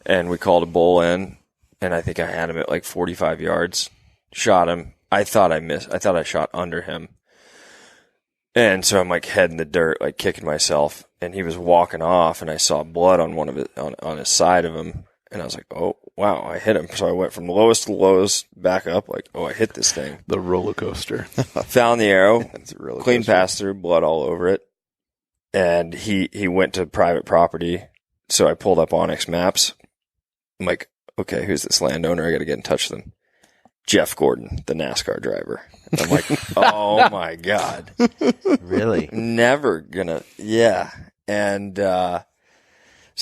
and we called a bull in, and I think I had him at like 45 yards. Shot him. I thought I missed. I thought I shot under him. And so I'm like head in the dirt, like kicking myself, and he was walking off, and I saw blood on one of it on his side of him, and I was like, "Oh wow, I hit him!" So I went from the lowest to the lowest, back up, like, "Oh, I hit this thing." The roller coaster. Found the arrow, That's a really clean pass through, blood all over it, and he went to private property. So I pulled up Onyx Maps. I'm like, "Okay, who's this landowner? I got to get in touch with him." Jeff Gordon, the NASCAR driver. And I'm like, oh my God. Really? Never gonna, yeah. And, so I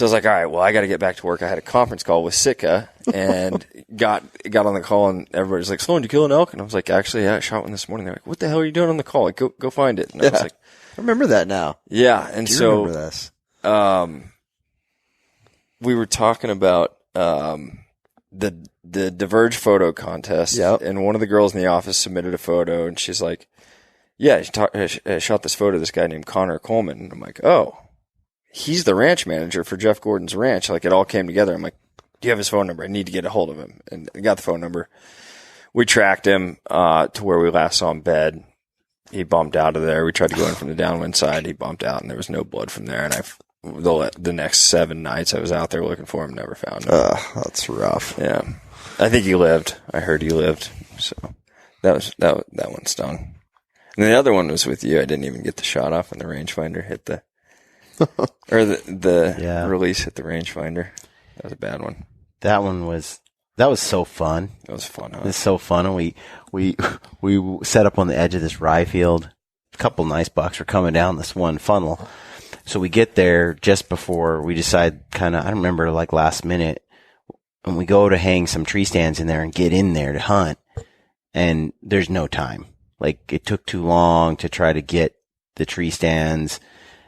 was like, all right, well, I got to get back to work. I had a conference call with Sitka and got on the call, and everybody's like, Sloane, did you kill an elk? And I was like, actually, yeah, I shot one this morning. They're like, what the hell are you doing on the call? Like, go find it. And I was like, I remember that now. yeah. And Do you so, remember this? we were talking about, the Diverge photo contest, and one of the girls in the office submitted a photo, and she's like, yeah, I shot this photo of this guy named Connor Coleman. And I'm like, oh, he's the ranch manager for Jeff Gordon's ranch. Like, it all came together. I'm like, do you have his phone number? I need to get a hold of him. And I got the phone number. We tracked him to where we last saw him bed. He bumped out of there. We tried to go in from the downwind side. He bumped out, and there was no blood from there. And the next 7 nights I was out there looking for him, never found him. That's rough. Yeah. I think he lived. I heard he lived. So that one stung. And the other one was with you. I didn't even get the shot off, and the rangefinder hit the release hit the rangefinder. That was a bad one. That was so fun. That was fun, huh? It was so fun. And we set up on the edge of this rye field. A couple nice bucks were coming down this one funnel. So we get there just before we decide I don't remember, like last minute, and we go to hang some tree stands in there and get in there to hunt. And there's no time. Like it took too long to try to get the tree stands,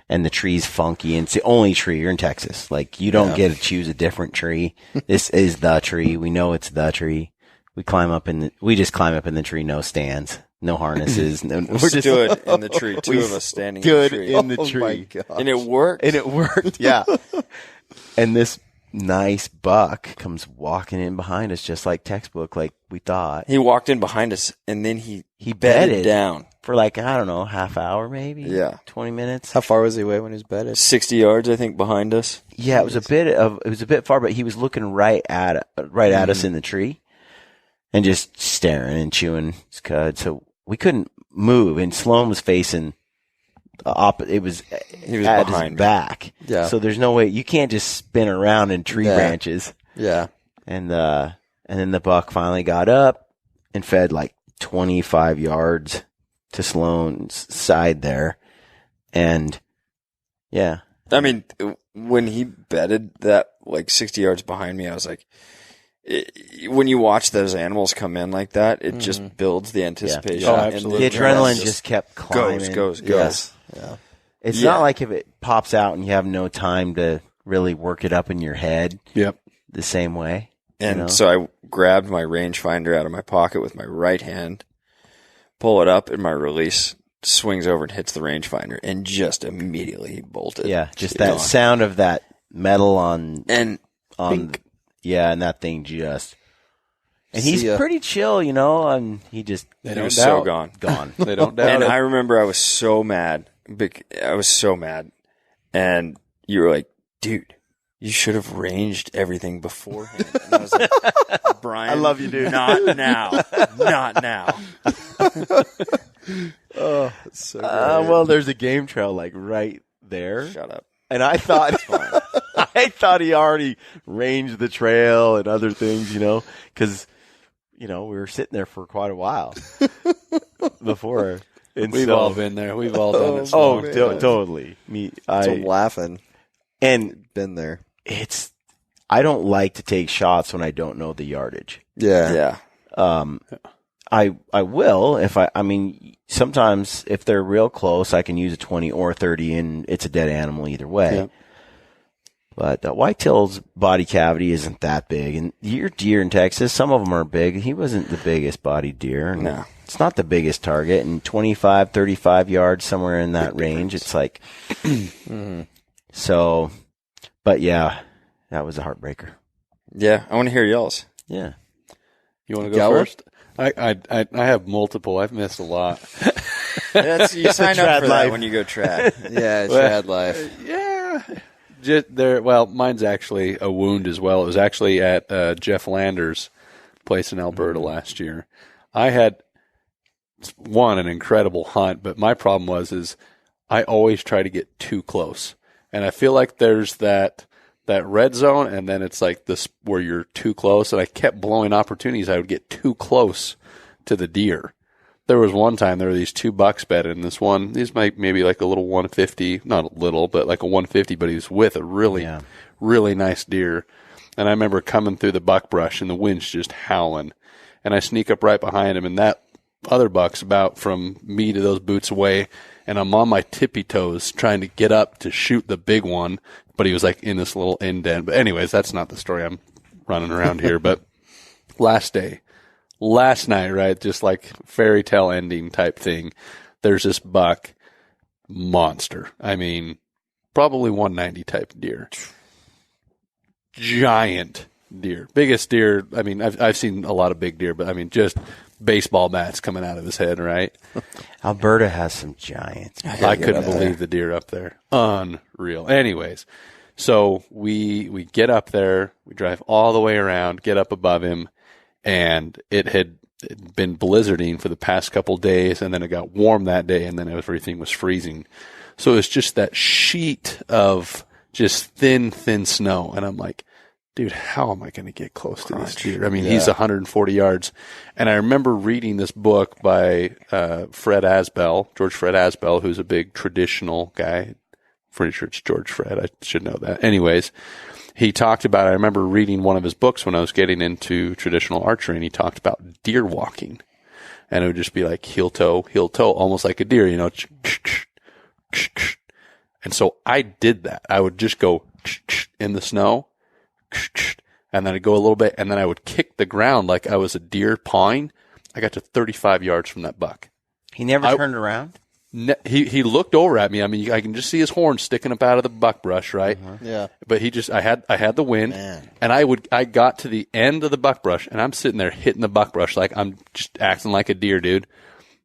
and the tree's funky, and it's the only tree. You're in Texas. Like you don't get to choose a different tree. This is the tree. We know it's the tree. We just climb up in the tree, no stands, no harnesses. No, we stood in the tree, two of us standing in the tree. In the tree. And it worked. Yeah. And this nice buck comes walking in behind us, just like textbook, like we thought. He walked in behind us, and then he bedded down for like, I don't know, half hour maybe. Yeah. 20 minutes. How far was he away when he was bedded? 60 yards, I think, behind us. Yeah, it was a bit far, but he was looking right at us in the tree, and just staring and chewing his cud. So we couldn't move, and Sloane was facing he was at behind his back. Yeah. So there's no way you can't just spin around in tree branches. Yeah. And then the buck finally got up and fed like 25 yards to Sloane's side there. And yeah. I mean, when he bedded that like 60 yards behind me, I was like, when you watch those animals come in like that, it just builds the anticipation. Oh, and absolutely. The adrenaline just kept climbing. Goes. Yeah. It's not like if it pops out and you have no time to really work it up in your head. Yep. The same way. And so I grabbed my rangefinder out of my pocket with my right hand, pull it up, and my release swings over and hits the rangefinder, and just immediately bolted. Yeah, just that sound of that metal on and and that thing just. And he's pretty chill, and he just was so gone. They don't doubt and it. I remember I was so mad. And you were like, dude, you should have ranged everything beforehand. And I was like, Brian, I love you, dude. Not now. Not now. Oh, it's so great. well, there's a game trail like right there. Shut up. And I thought, he already ranged the trail and other things, because, we were sitting there for quite a while before. And We've all been there. We've all done it. Totally. I'm laughing. And Been there. I don't like to take shots when I don't know the yardage. Yeah. I will sometimes if they're real close, I can use a 20 or 30 and it's a dead animal either way. Yeah. But whitetail's body cavity isn't that big. And your deer in Texas, some of them are big. He wasn't the biggest bodied deer. No. It's not the biggest target. And 25, 35 yards, somewhere in that range, it's like, so, but yeah, that was a heartbreaker. Yeah, I want to hear y'all's. Yeah. You want to go first? I have multiple. I've missed a lot. You sign up for life. that when you go trad. Yeah, trad life. Yeah. Mine's actually a wound as well. It was actually at Jeff Lander's place in Alberta last year. I had an incredible hunt, but my problem was I always try to get too close, and I feel like there's that red zone, and then it's like this where you're too close, and I kept blowing opportunities. I would get too close to the deer. There was one time there were these two bucks bedded, and these might maybe like a little 150, not a little, but like a 150, but he was with a really, really nice deer. And I remember coming through the buck brush, and the wind's just howling, and I sneak up right behind him, and that other buck's about from me to those boots away, and I'm on my tippy toes trying to get up to shoot the big one, but he was like in this little indent. But anyways, that's not the story. I'm running around here. But last night, right, just like fairy tale ending type thing, there's this buck monster. I mean, probably 190 type deer. Giant deer. Biggest deer. I mean, I've seen a lot of big deer, but I mean, just baseball bats coming out of his head, right? Alberta has some giants. I couldn't believe the deer up there. Unreal. Anyways, so we get up there, we drive all the way around, get up above him, and it had been blizzarding for the past couple days, and then it got warm that day, and then everything was freezing. So it was just that sheet of just thin snow, and I'm like, dude, how am I going to get close to this deer? I mean, he's 140 yards. And I remember reading this book by George Fred Asbell, who's a big traditional guy. Pretty sure it's George Fred. I should know that. Anyways, he talked about, I remember reading one of his books when I was getting into traditional archery, and he talked about deer walking. and it would just be like heel toe, almost like a deer, you know. And so I did that. I would just go in the snow, and then I'd go a little bit, and then I would kick the ground like I was a deer pawing. I got to 35 yards from that buck. He never turned around? He looked over at me. I mean, I can just see his horn sticking up out of the buckbrush, right? Yeah. But I had the wind, and I got to the end of the buckbrush, and I'm sitting there hitting the buckbrush like I'm just acting like a deer, dude.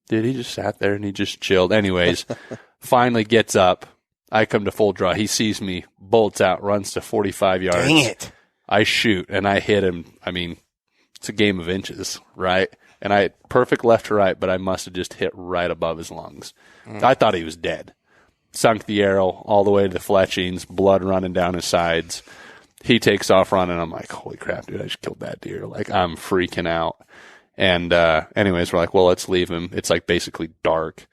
Dude, he just sat there and he just chilled. Anyways, finally gets up. I come to full draw. He sees me, bolts out, runs to 45 yards. Dang it. I shoot, and I hit him. I mean, it's a game of inches, right? And I perfect left to right, but I must have just hit right above his lungs. I thought he was dead. Sunk the arrow all the way to the fletchings, blood running down his sides. He takes off running. I'm like, holy crap, dude, I just killed that deer. Like, I'm freaking out. And anyways, we're like, well, let's leave him. It's like basically dark.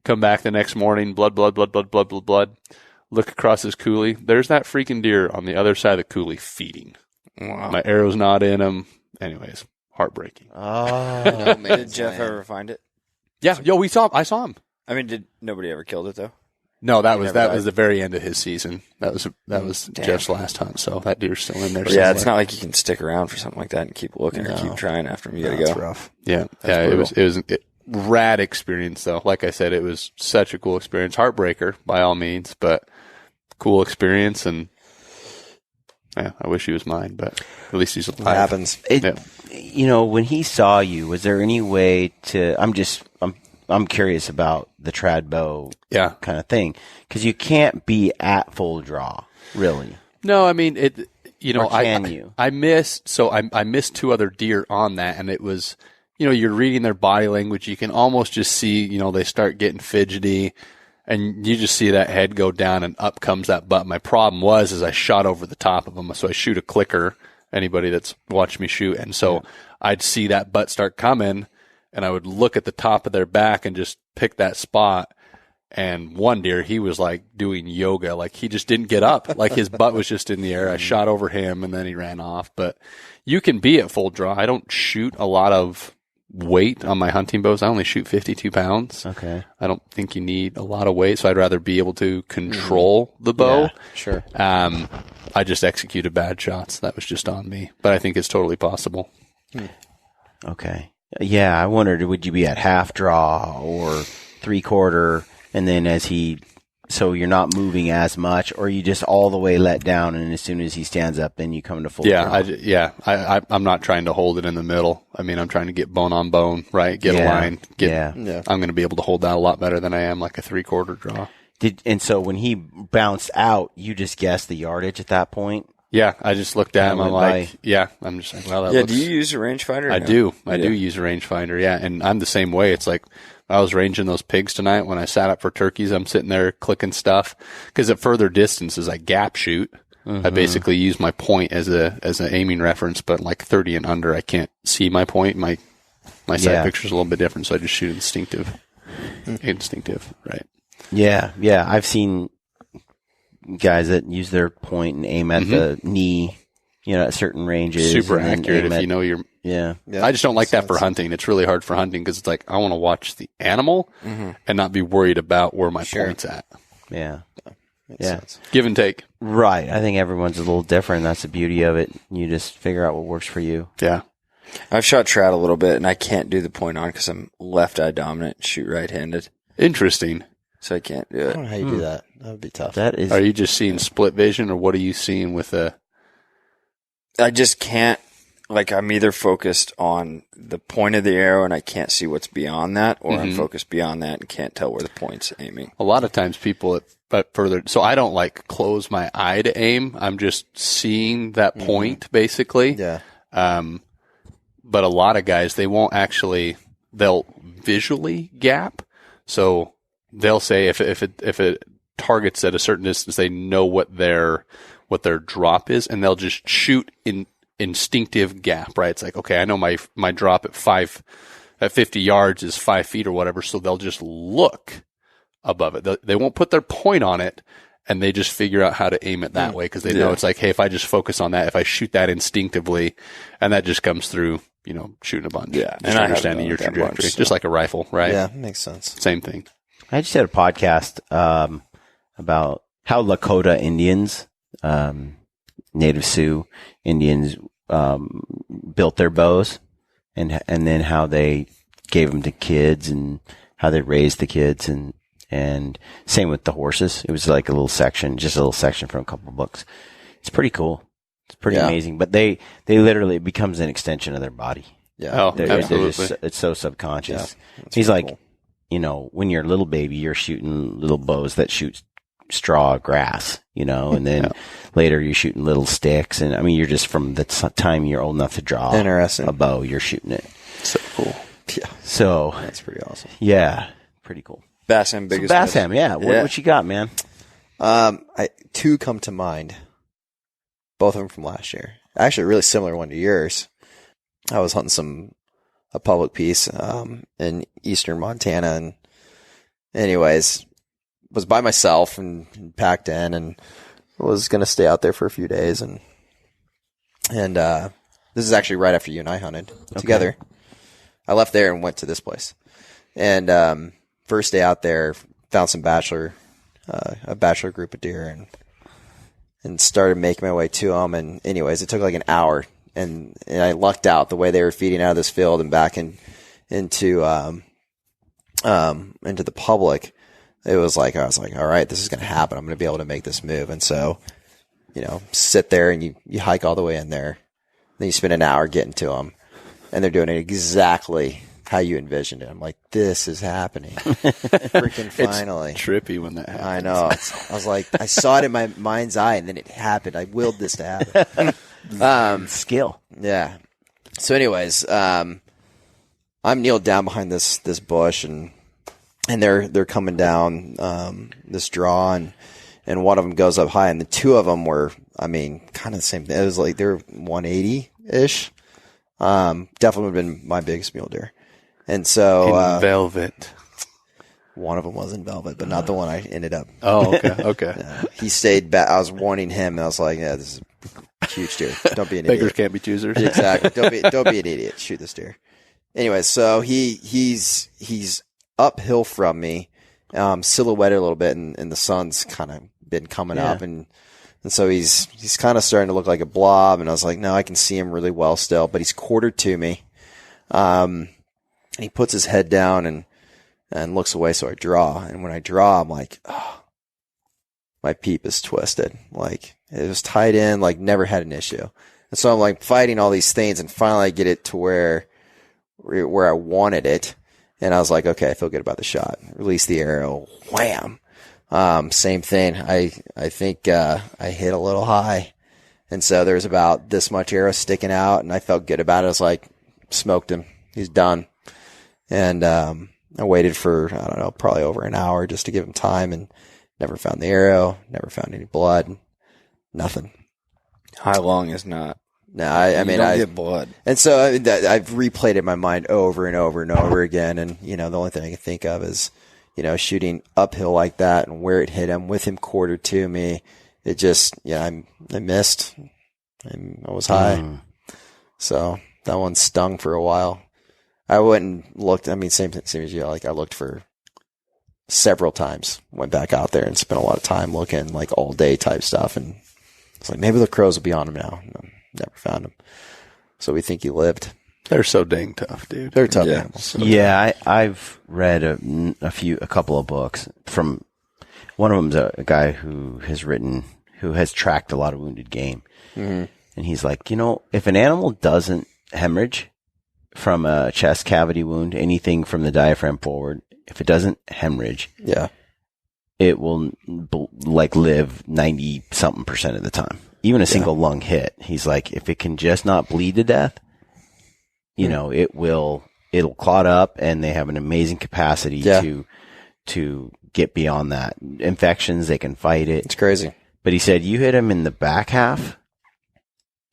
Come back the next morning, blood. Look across his coulee. There's that freaking deer on the other side of the coulee feeding. Wow. My arrow's not in him. Anyways, heartbreaking. Oh. Did Jeff ever find it? Yeah, I saw him. I mean, did nobody ever killed it though? No, that was Never died. the very end of his season. That was Jeff's last hunt. So that deer's still in there. Yeah, somewhere. it's not like you can stick around for something like that and keep looking or keep trying after him. You gotta That's go. rough. Yeah, That's it was a rad experience though. Like I said, it was such a cool experience. Heartbreaker by all means, but cool experience. And yeah, I wish he was mine, but at least he's alive. It happens. You know, when he saw you, was there any way to? I'm curious about the trad bow, kind of thing, because you can't be at full draw, really. No, I mean it. You know, I missed 2 other deer on that, and it was, you know, you're reading their body language. You can almost just see, you know, they start getting fidgety, and you just see that head go down, and up comes that butt. My problem is I shot over the top of them, so I shoot a clicker. Anybody that's watched me shoot, and so I'd see that butt start coming, and I would look at the top of their back and just pick that spot. And one deer, he was like doing yoga, like he just didn't get up, like his butt was just in the air. I shot over him, and then he ran off. But you can be at full draw. I don't shoot a lot of weight on my hunting bows. I only shoot 52 pounds. Okay. I don't think you need a lot of weight, so I'd rather be able to control the bow. Yeah, sure. I just executed bad shots. That was just on me. But I think it's totally possible. Okay. Yeah, I wondered, would you be at half draw or 3/4, and then so you're not moving as much, or you just all the way let down, and as soon as he stands up, then you come to full draw? I'm not trying to hold it in the middle. I mean, I'm trying to get bone on bone, right? Get a line. I'm going to be able to hold that a lot better than I am like a 3/4 draw. And so when he bounced out, you just guessed the yardage at that point? Yeah, I just looked at him. I'm like, I'm just like, well, that looks... do you use a rangefinder? I do. I do use a rangefinder, yeah. And I'm the same way. It's like, I was ranging those pigs tonight when I sat up for turkeys. I'm sitting there clicking stuff because at further distances, I gap shoot. I basically use my point as an aiming reference, but like 30 and under, I can't see my point. My sight picture's a little bit different, so I just shoot instinctive, right? Yeah. I've seen guys that use their point and aim at the knee, you know, at certain ranges. Super accurate if you know your... Yeah. I just don't like that for hunting. It's really hard for hunting because it's like, I want to watch the animal and not be worried about where my point's at. Yeah. Makes sense. Give and take. Right. I think everyone's a little different. That's the beauty of it. You just figure out what works for you. Yeah. I've shot trad a little bit, and I can't do the point on because I'm left eye dominant and shoot right-handed. Interesting. So I can't do I it. don't know how you do that. That would be tough. That is. Are you just seeing split vision, or what are you seeing with a... I just can't, like, I'm either focused on the point of the arrow and I can't see what's beyond that, or I'm focused beyond that and can't tell where the point's aiming. A lot of times people at further... So I don't, like, close my eye to aim. I'm just seeing that point, basically. Yeah. But a lot of guys, they won't actually... They'll visually gap. So they'll say if it targets at a certain distance, they know what their drop is, and they'll just shoot in instinctive gap, right? It's like, okay, I know my drop at 50 yards is 5 feet or whatever, so they'll just look above it. They won't put their point on it, and they just figure out how to aim it that way because they know it's like, hey, if I just focus on that, if I shoot that instinctively, and that just comes through shooting a bunch. Yeah, Just and I haven't understanding done your it that trajectory, much, so. just like a rifle, right? Yeah, makes sense. Same thing. I just had a podcast about how Lakota Indians, Native Sioux Indians, built their bows, and then how they gave them to kids and how they raised the kids, and same with the horses. It was like a little section from a couple of books. It's pretty cool. It's pretty amazing. But they literally, it becomes an extension of their body. Yeah. Oh, absolutely. It's so subconscious. Yeah, He's like, cool. when you're a little baby, you're shooting little bows that shoot straw grass, and then later you're shooting little sticks. And I mean, you're just from the time you're old enough to draw Interesting. a bow, you're shooting it. So cool. Yeah. So That's pretty awesome. yeah, pretty cool. Bassham, biggest. Bassham, yeah. What you got, man? Two come to mind. Both of them from last year. Actually, a really similar one to yours. I was hunting a public piece in eastern Montana, and anyways, was by myself and packed in, and was going to stay out there for a few days, and this is actually right after you and I hunted together. I left there and went to this place, and first day out there, found a bachelor group of deer, and started making my way to them. And anyways, it took like an hour, and I lucked out the way they were feeding out of this field and back into the public. It was like, I was like, all right, this is going to happen. I'm going to be able to make this move. And so, sit there and you hike all the way in there. Then you spend an hour getting to them, and they're doing it exactly how you envisioned it. I'm like, this is happening. Freaking finally. It's trippy when that happens. I know. I was like, I saw it in my mind's eye, and then it happened. I willed this to happen. Skill. Yeah. So anyways, I'm kneeled down behind this bush, and they're coming down this draw, and one of them goes up high, and the two of them were, kind of the same thing. It was like they're 180-ish. Definitely would have been my biggest mule deer. And so in velvet. One of them was in velvet, but not the one I ended up. Oh, okay. He stayed back. I was warning him, and I was like, "Yeah, this is a huge deer. Don't be an Beggars idiot." can't be choosers. Exactly. Don't be an idiot. Shoot this deer. Anyway, so he's uphill from me, silhouetted a little bit, and the sun's kind of been coming up, and so he's kind of starting to look like a blob. And I was like, no, I can see him really well still, but he's quartered to me. And he puts his head down and looks away. So I draw. And when I draw, I'm like, oh, my peep is twisted. Like it was tied in, like never had an issue. And so I'm like fighting all these things, and finally I get it to where I wanted it. And I was like, okay, I feel good about the shot. Release the arrow. Wham. Same thing. I think, I hit a little high. And so there's about this much arrow sticking out, and I felt good about it. I was like, smoked him. He's done. And, I waited for, I don't know, probably over an hour just to give him time, and never found the arrow, never found any blood, nothing. How long is not? No, I mean, I get blood. And so I've replayed it in my mind over and over and over again. And, the only thing I can think of is, shooting uphill like that and where it hit him with him quartered to me. It just, I missed. I was high. So that one stung for a while. I went and looked. Same as you. Like I looked for several times, went back out there and spent a lot of time looking, like all day type stuff. And it's like, maybe the crows will be on him now. No, never found him. So we think he lived. They're so dang tough, dude. They're tough animals. Yeah, I've read a couple of books from one of them's a guy who has tracked a lot of wounded game. Mm-hmm. And he's like, if an animal doesn't hemorrhage from a chest cavity wound, anything from the diaphragm forward, if it doesn't hemorrhage, it will live 90-something% of the time. Even a single lung hit. He's like, if it can just not bleed to death, it'll clot up, and they have an amazing capacity to get beyond that. Infections, they can fight it. It's crazy. But he said, you hit him in the back half.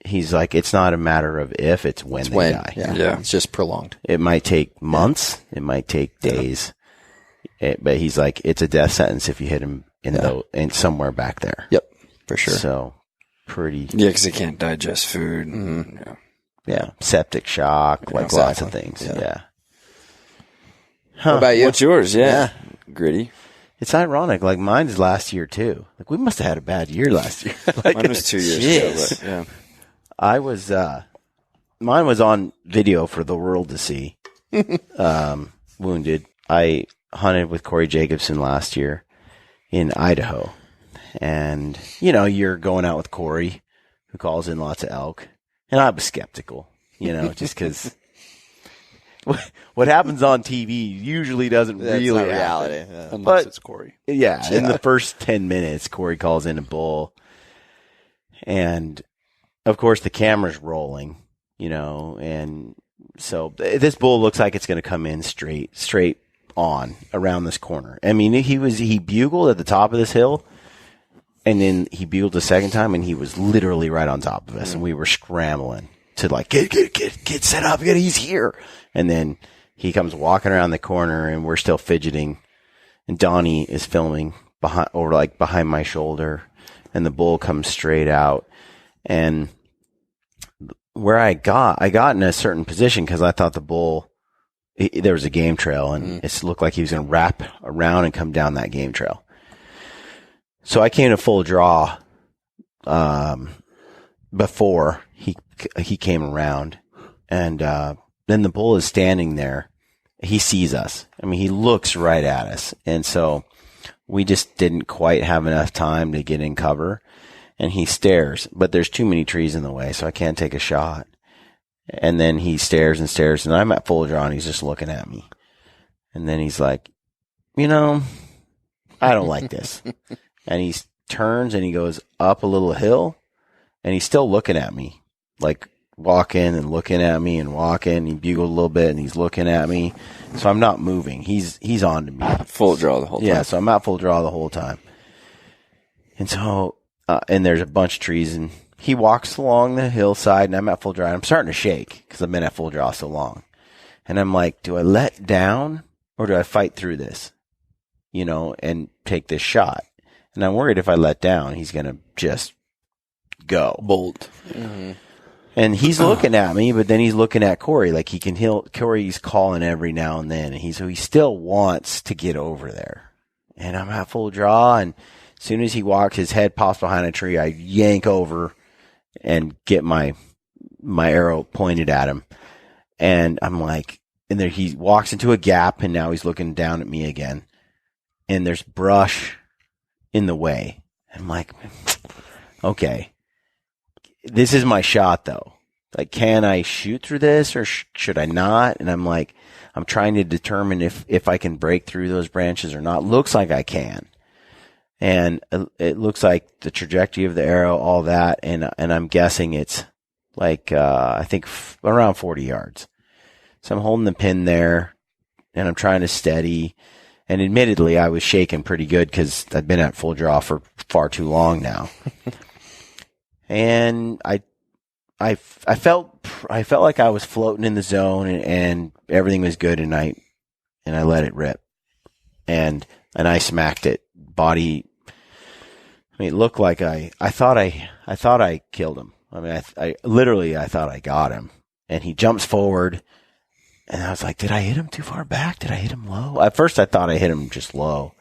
He's like, it's not a matter of if, it's when they die. Yeah. It's just prolonged. It might take months. It might take days. But he's like, it's a death sentence if you hit him in somewhere back there. Yep, for sure. So pretty. Yeah, because they can't digest food. Mm-hmm. Yeah. Yeah. Septic shock, like lots of things. Yeah. Huh. What about you? What's yours? Yeah. Gritty. It's ironic. Like mine's last year too. Like we must have had a bad year last year. Like, Mine was 2 years ago, but yeah. I was, mine was on video for the world to see. Wounded. I hunted with Corey Jacobson last year in Idaho. And, you're going out with Corey, who calls in lots of elk. And I was skeptical, just because what happens on TV usually doesn't really not happen. reality. Unless it's Corey. Yeah, in the first 10 minutes, Corey calls in a bull. And, of course, the camera's rolling, and so this bull looks like it's going to come in straight on around this corner. I mean, he bugled at the top of this hill, and then he bugled the second time, and he was literally right on top of us, and we were scrambling to like, get set up, he's here. And then he comes walking around the corner, and we're still fidgeting, and Donnie is filming behind my shoulder, and the bull comes straight out. And where I got in a certain position because I thought the bull, there was a game trail, and it looked like he was going to wrap around and come down that game trail. So I came to full draw before he came around, and then the bull is standing there. He sees us. I mean, he looks right at us, and so we just didn't quite have enough time to get in cover. And he stares, but there's too many trees in the way, so I can't take a shot. And then he stares and stares, and I'm at full draw, and he's just looking at me. And then he's like, I don't like this. And he turns, and he goes up a little hill, and he's still looking at me, like walking and looking at me and walking. He bugled a little bit, and he's looking at me. So I'm not moving. He's on to me. Full draw the whole time. Yeah, so I'm at full draw the whole time. And so... and there's a bunch of trees, and he walks along the hillside, and I'm at full draw. I'm starting to shake because I've been at full draw so long. And I'm like, do I let down or do I fight through this, and take this shot? And I'm worried if I let down, he's going to just go. Bolt. Mm-hmm. And he's looking at me, but then he's looking at Corey. Like Corey's calling every now and then, and he still wants to get over there. And I'm at full draw, and as soon as he walks, his head pops behind a tree. I yank over and get my arrow pointed at him. And I'm like, and there he walks into a gap, and now he's looking down at me again. And there's brush in the way. I'm like, okay, this is my shot though. Like, can I shoot through this or should I not? And I'm like, I'm trying to determine if I can break through those branches or not. Looks like I can. And it looks like the trajectory of the arrow, all that, and I'm guessing it's like I think around 40 yards. So I'm holding the pin there, and I'm trying to steady. And admittedly, I was shaking pretty good because I've been at full draw for far too long now. And I felt like I was floating in the zone, and everything was good, and I let it rip, and I smacked it. Body, it looked like I thought I killed him. I mean, I literally thought I got him, and he jumps forward, and I was like, did I hit him too far back? Did I hit him low? At first I thought I hit him just low,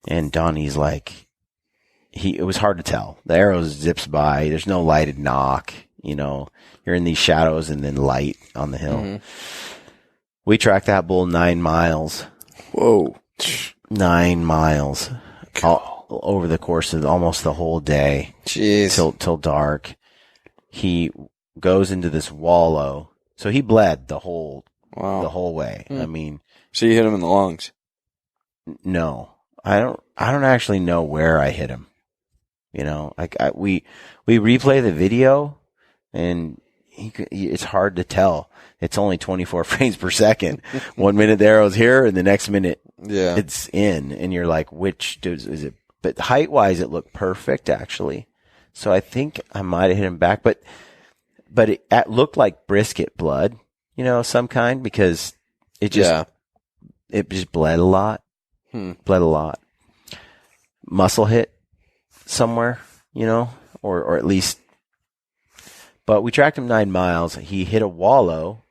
and Donnie's like, it was hard to tell. The arrow zips by. There's no lighted knock. You're in these shadows and then light on the hill. Mm-hmm. We tracked that bull 9 miles. Whoa. 9 miles. Over the course of almost the whole day. Jeez. Till dark. He goes into this wallow. So he bled the whole way. I mean, so you hit him in the lungs? No. I don't actually know where I hit him. We replay the video, and it's hard to tell. It's only 24 frames per second. 1 minute the arrow's here, and the next minute it's in, and you're like, which is it? But height-wise, it looked perfect, actually. So I think I might have hit him back, but it looked like brisket blood, some kind, because it just bled a lot. Bled a lot. Muscle hit somewhere, or at least But we tracked him 9 miles. He hit a wallow,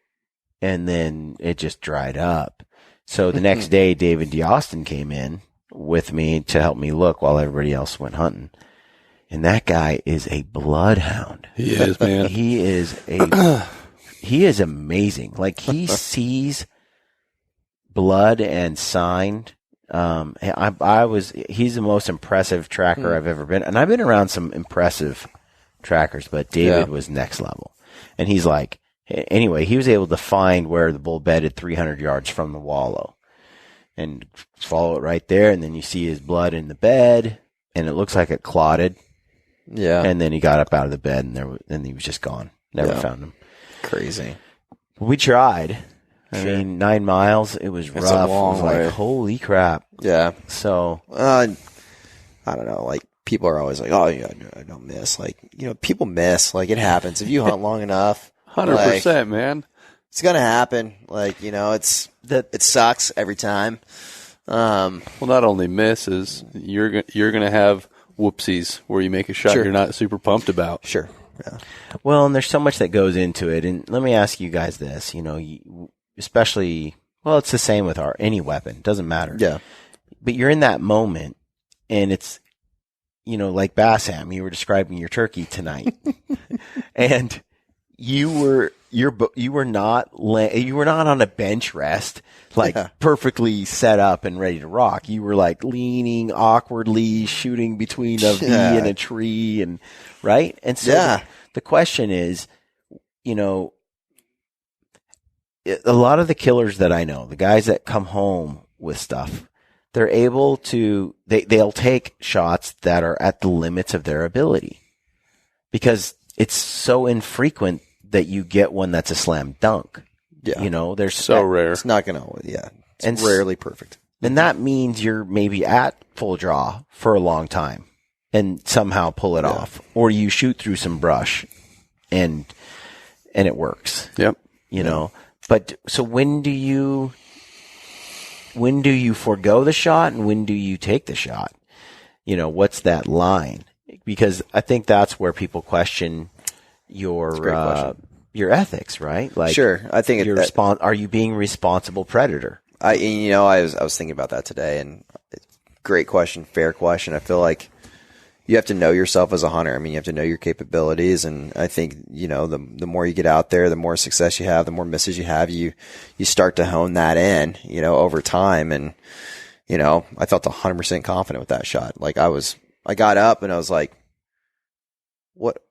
and then it just dried up. So the next day, David DeAustin came in with me to help me look while everybody else went hunting. And that guy is a bloodhound. He is, man. He is amazing. Like, he sees blood and sign. He's the most impressive tracker I've ever been. And I've been around some impressive trackers, but David was next level. And he's like, anyway, he was able to find where the bull bedded 300 yards from the wallow and follow it right there. And then you see his blood in the bed, and it looks like it clotted. Yeah. And then he got up out of the bed, and he was just gone. Never found him. Crazy. We tried. I mean, 9 miles, it was rough. A long it was way. like, holy crap. Yeah. So, I don't know. Like, people are always like, oh, yeah, I don't miss. Like, people miss. Like, it happens. If you hunt long enough, 100%, man. it's going to happen. Like, it sucks every time. Well, not only misses, you're going to have whoopsies where you make a shot you're not super pumped about. Sure. Yeah. well, and there's so much that goes into it. And let me ask you guys this, especially, well, it's the same with any weapon. Doesn't matter. Yeah. But you're in that moment, and it's, like Bassham, you were describing your turkey tonight, and you were not on a bench rest, like perfectly set up and ready to rock. You were like leaning awkwardly, shooting between a V and a tree, and right. And so the question is, a lot of the killers that I know, the guys that come home with stuff, they're able to, they'll take shots that are at the limits of their ability, because it's so infrequent that you get one that's a slam dunk. Yeah. There's So rare. It's not going to, it's rarely perfect. And that means you're maybe at full draw for a long time and somehow pull it off, or you shoot through some brush and it works. Yep. But so when do you forego the shot, and when do you take the shot? What's that line? Because I think that's where people question your ethics, right? Like, sure. I think are you being a responsible predator? I was thinking about that today, and great question, fair question. I feel like you have to know yourself as a hunter. I mean, you have to know your capabilities, and I think the more you get out there, the more success you have, the more misses you have. You start to hone that in, over time, and I felt 100% confident with that shot. Like, I got up and I was like, what?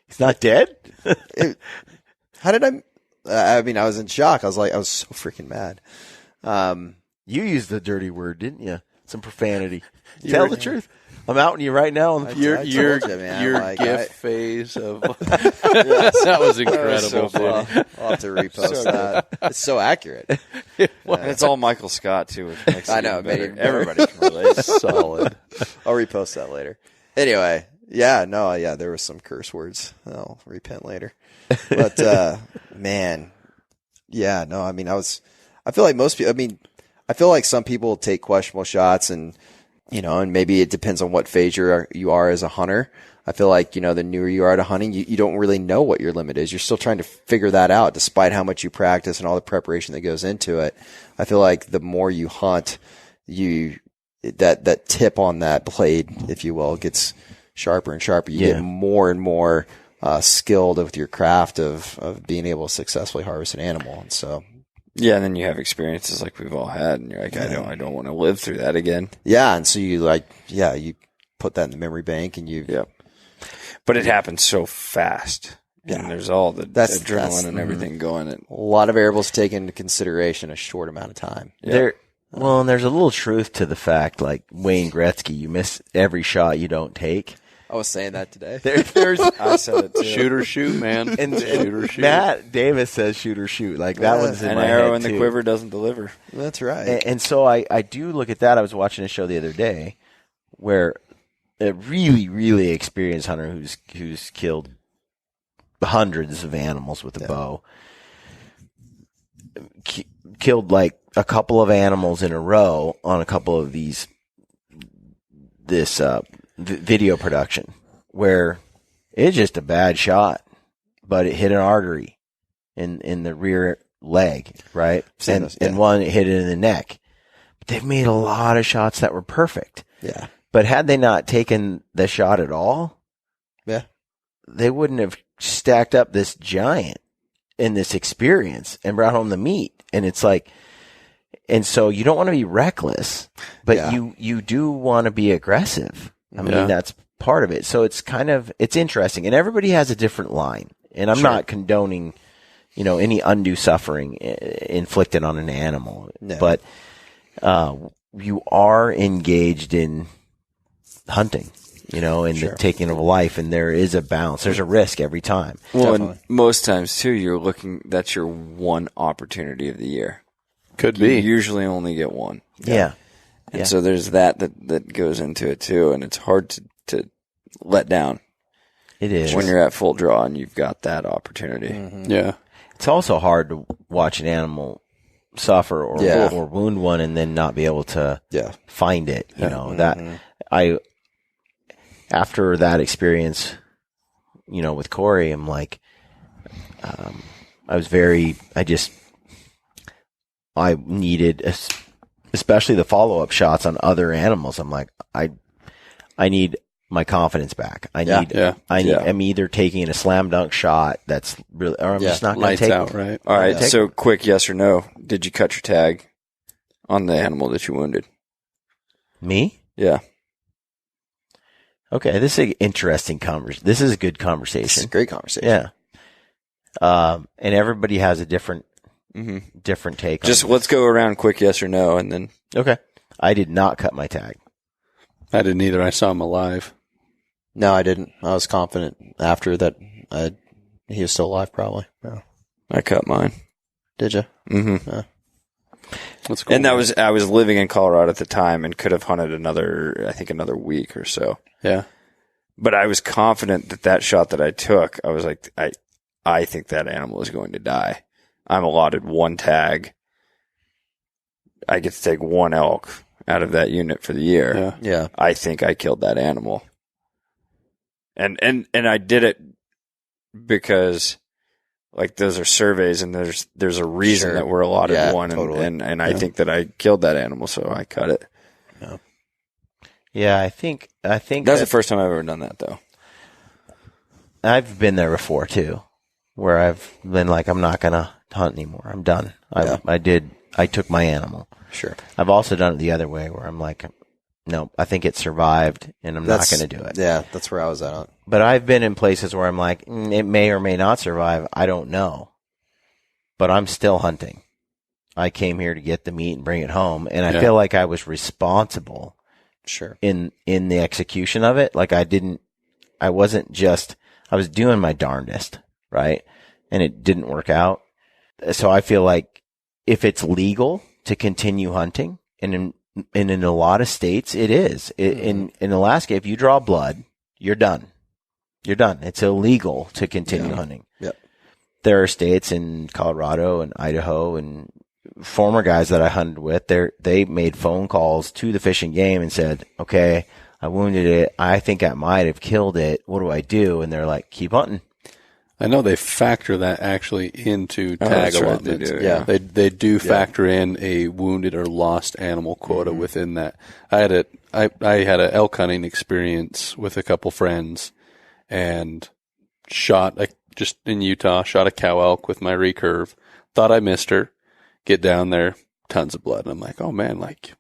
He's not dead? How did I was in shock. I was so freaking mad. You used the dirty word, didn't you? Some profanity. Tell the truth. I'm outing you right now. Your gift phase of that was incredible. So I'll have to repost that. It's so accurate. And it's all Michael Scott too. Which makes it I know. even better. Maybe Everybody can relate. Solid. I'll repost that later. Anyway, there were some curse words. I'll repent later. But man, I feel like most people. I feel like some people take questionable shots, and and maybe it depends on what phase you are as a hunter. I feel like, the newer you are to hunting, you don't really know what your limit is. You're still trying to figure that out, despite how much you practice and all the preparation that goes into it. I feel like the more you hunt, that tip on that blade, if you will, gets sharper and sharper. You get more and more skilled with your craft of being able to successfully harvest an animal. And so, yeah, and then you have experiences like we've all had, and you're like, I don't want to live through that again. Yeah, and so you you put that in the memory bank, and But it happens so fast. Yeah. And there's all the adrenaline and everything going. And a lot of variables taken into consideration in a short amount of time. Yeah. And there's a little truth to the fact, like Wayne Gretzky, you miss every shot you don't take. I was saying that today. I said it too. Shoot or shoot, man. And shoot or shoot. Matt Davis says shoot or shoot. Like, that one's in my head, An arrow in the too. quiver doesn't deliver. That's right. And so I do look at that. I was watching a show the other day where a really, really experienced hunter who's killed hundreds of animals with a bow killed like a couple of animals in a row on a couple of this video production where It's just a bad shot, but it hit an artery in the rear leg, right? And one it hit it in the neck. But they've made a lot of shots that were perfect. Yeah. But had they not taken the shot at all, they wouldn't have stacked up this giant in this experience and brought home the meat. And it's like, and so you don't want to be reckless, but you do want to be aggressive. I mean, that's part of it. So it's it's interesting, and everybody has a different line. And I'm not condoning, any undue suffering inflicted on an animal, but you are engaged in hunting, and the taking of life, and there is a balance. There's a risk every time. Well, and most times too, that's your one opportunity of the year. Could be. You usually only get one. Yeah. And so there's that goes into it too, and it's hard to let down. It is. When you're at full draw and you've got that opportunity. Mm-hmm. Yeah. It's also hard to watch an animal suffer or wound one and then not be able to find it. After that experience, with Corey, I'm like, I needed, especially the follow-up shots on other animals. I'm like, I need my confidence back. I'm either taking a slam dunk shot that's really, or I'm just not going to take out, right? All right. So quick, yes or no. Did you cut your tag on the animal that you wounded? Me? Yeah. Okay. This is an interesting conversation. This is a good conversation. It's a great conversation. Yeah. And everybody has a different take. Just let's go around quick, yes or no, and then. Okay. I did not cut my tag. I didn't either. I saw him alive. No, I didn't. I was confident after that he was still alive, probably. Yeah. I cut mine. Did you? Mm-hmm. That's cool. And I was living in Colorado at the time and could have hunted another week or so. Yeah. But I was confident that shot that I took, I was like, I think that animal is going to die. I'm allotted one tag. I get to take one elk out of that unit for the year. Yeah. Yeah. I think I killed that animal. And I did it because like those are surveys and there's a reason that we're allotted one totally. and I think that I killed that animal, so I cut it. Yeah. Yeah, I think that's the first time I've ever done that though. I've been there before too, where I've been like, I'm not going to hunt anymore. I'm done. I took my animal. Sure. I've also done it the other way where I'm like, no, I think it survived and I'm not going to do it. Yeah, that's where I was at. But I've been in places where I'm like, it may or may not survive. I don't know. But I'm still hunting. I came here to get the meat and bring it home. And I feel like I was responsible. Sure. In the execution of it. Like I was doing my darndest, right? And it didn't work out. So I feel like if it's legal to continue hunting, and in a lot of states it is. In Alaska, if you draw blood, you're done. You're done. It's illegal to continue hunting. Yep. There are states in Colorado and Idaho and former guys that I hunted with, they made phone calls to the Fish and Game and said, okay, I wounded it. I think I might have killed it. What do I do? And they're like, keep hunting. I know they factor that actually into tag allotments. Right, they do factor in a wounded or lost animal quota within that. I had a elk hunting experience with a couple friends and just in Utah, shot a cow elk with my recurve. Thought I missed her. Get down there, tons of blood. And I'm like, oh man, like,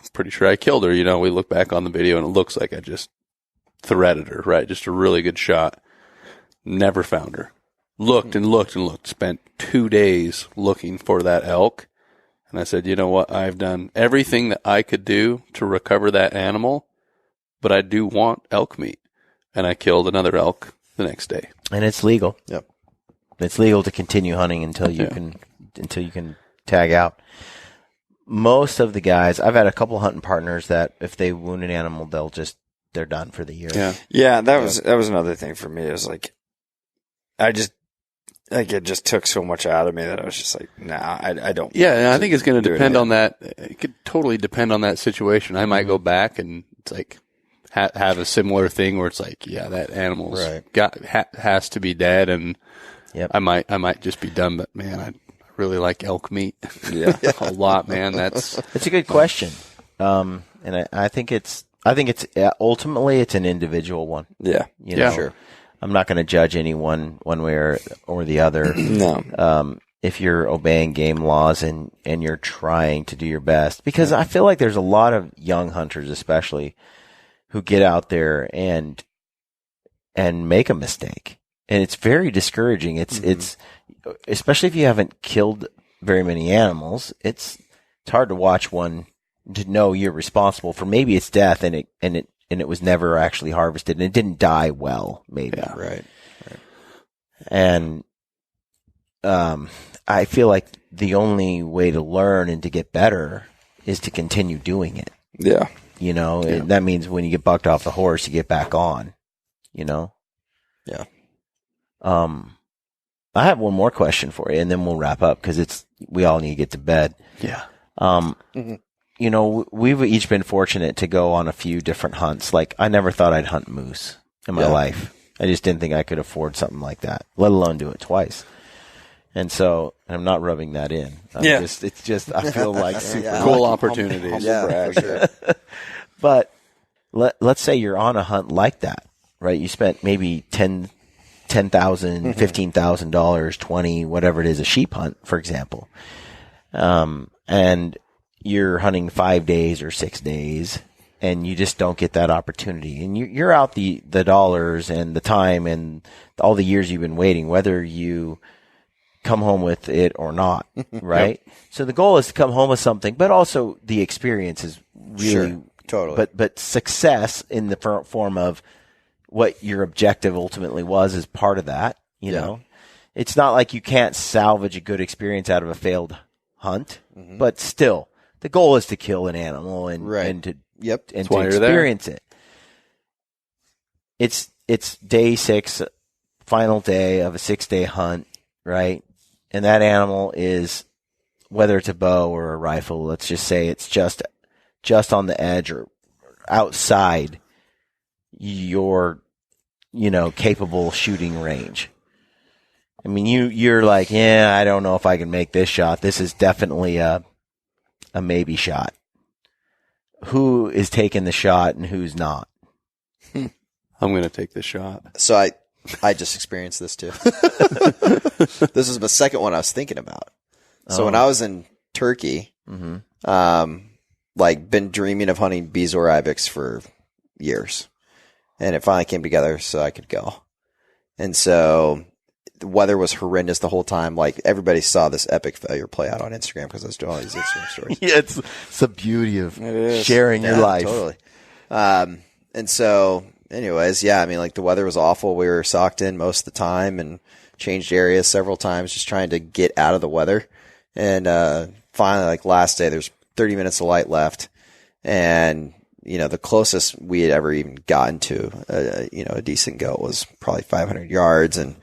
I'm pretty sure I killed her. We look back on the video and it looks like I just threaded her, right? Just a really good shot. Never found her. Looked and looked and looked. Spent 2 days looking for that elk. And I said, you know what? I've done everything that I could do to recover that animal, but I do want elk meat. And I killed another elk the next day. And it's legal. Yep. It's legal to continue hunting until you can tag out. Most of the guys, I've had a couple hunting partners that if they wound an animal, they're done for the year. Yeah. Yeah, that was another thing for me. It was like, it just took so much out of me that I was just like, nah, I don't. Yeah, and I think it's going to depend on that. It could totally depend on that situation. I might go back and it's like, have a similar thing where it's like, yeah, that animal's has to be dead, and I might just be done. But man, I really like elk meat. Yeah, a lot, man. That's a good question. And I think it's ultimately it's an individual one. Yeah, you know, sure. I'm not going to judge anyone one way or the other. No. If you're obeying game laws and you're trying to do your best, because I feel like there's a lot of young hunters, especially, who get out there and make a mistake, and it's very discouraging. It's especially if you haven't killed very many animals. It's hard to watch one to know you're responsible for maybe its death and it was never actually harvested and it didn't die well, maybe. Yeah, right. And I feel like the only way to learn and to get better is to continue doing it. Yeah. You know, that means when you get bucked off the horse, you get back on, you know? Yeah. I have one more question for you, and then we'll wrap up because we all need to get to bed. Yeah. You know, we've each been fortunate to go on a few different hunts. Like, I never thought I'd hunt moose in my life. I just didn't think I could afford something like that, let alone do it twice. And so I'm not rubbing that in. It's just, I feel like super cool opportunities. For sure. But let's say you're on a hunt like that, right? You spent maybe $10,000, $15,000, $20,000, whatever it is, a sheep hunt, for example. And you're hunting 5 days or 6 days, and you just don't get that opportunity. And you're out the dollars and the time and all the years you've been waiting, whether you come home with it or not, right? So the goal is to come home with something, but also the experience is really totally. But success in the form of what your objective ultimately was is part of that. You know, it's not like you can't salvage a good experience out of a failed hunt, but still, the goal is to kill an animal and to experience it. It's day 6, final day of a 6-day hunt, right? And that animal is, whether it's a bow or a rifle, let's just say it's just on the edge or outside your, capable shooting range. I mean, you're like, I don't know if I can make this shot. This is definitely a maybe shot. Who is taking the shot and who's not? I'm going to take the shot. So I just experienced this too. This is the second one I was thinking about. So when I was in Turkey, been dreaming of hunting bezoar ibex for years, and it finally came together so I could go. And so the weather was horrendous the whole time. Like, everybody saw this epic failure play out on Instagram because I was doing all these Instagram stories. Yeah, it's the beauty of sharing your life. Totally. And so, anyways, the weather was awful. We were socked in most of the time and changed areas several times, just trying to get out of the weather. And finally, last day, there's 30 minutes of light left, and the closest we had ever even gotten to a decent goat was probably 500 yards, and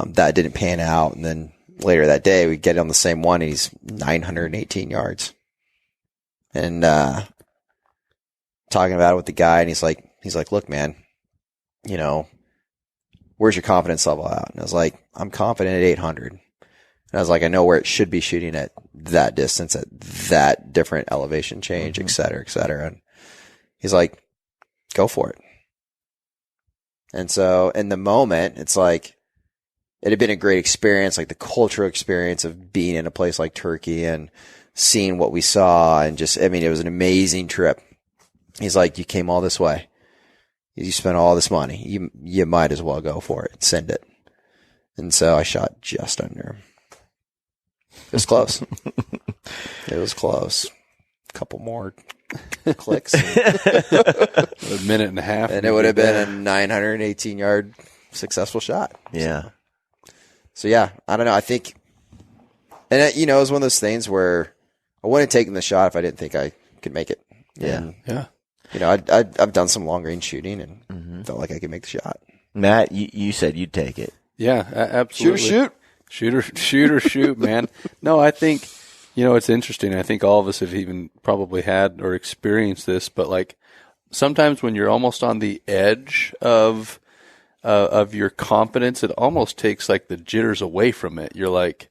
that didn't pan out. And then later that day, we get on the same one, and he's 918 yards. And talking about it with the guy, and he's like, look, man, where's your confidence level at? And I was like, I'm confident at 800. And I was like, I know where it should be shooting at that distance, at that different elevation change, et cetera, et cetera. And he's like, go for it. And so in the moment, it's like, it had been a great experience, like the cultural experience of being in a place like Turkey and seeing what we saw, and just, it was an amazing trip. He's like, you came all this way. You spent all this money. You might as well go for it. Send it. And so I shot just under him. It was close. It was close. A couple more clicks. A minute and a half. And it would have been a 918 yard successful shot. Yeah. So yeah, I don't know. I think, and it was one of those things where I wouldn't have taken the shot if I didn't think I could make it. Yeah. And, I've done some long range shooting and felt like I could make the shot. Matt, you said you'd take it. Yeah, absolutely. Shoot. Shoot, man. No, I think, it's interesting. I think all of us have even probably had or experienced this, but sometimes when you're almost on the edge of your confidence, it almost takes like the jitters away from it. You're like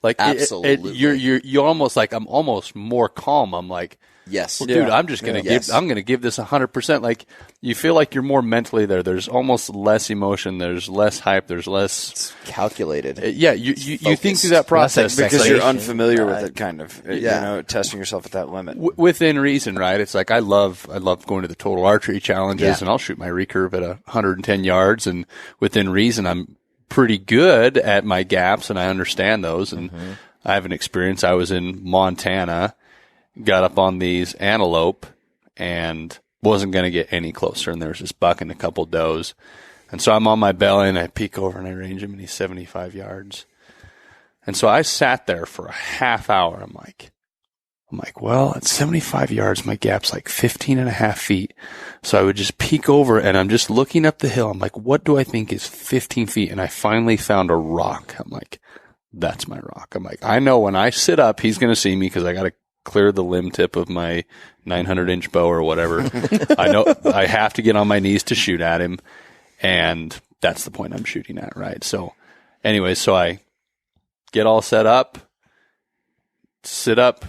Absolutely. You're almost like, I'm almost more calm. I'm like, yes, well, dude, I'm just going to I'm going to give this 100%. Like, you feel like you're more mentally there. There's almost less emotion. There's less hype. There's less it's calculated. You think through that process because you're unfamiliar with it, kind of. You know, testing yourself at that limit within reason, right? It's like I love going to the total archery challenges, and I'll shoot my recurve at 110 yards, and within reason, I'm pretty good at my gaps, and I understand those. And I have an experience. I was in Montana, got up on these antelope, and wasn't going to get any closer. And there was this buck and a couple does. And so I'm on my belly, and I peek over, and I range him, and he's 75 yards. And so I sat there for a half hour. I'm like, well, at 75 yards, my gap's like 15 and a half feet. So I would just peek over, and I'm just looking up the hill. I'm like, what do I think is 15 feet? And I finally found a rock. I'm like, that's my rock. I'm like, I know when I sit up, he's going to see me because I got to clear the limb tip of my 900-inch bow or whatever. I know I have to get on my knees to shoot at him, and that's the point I'm shooting at, right? So anyway, so I get all set up, sit up.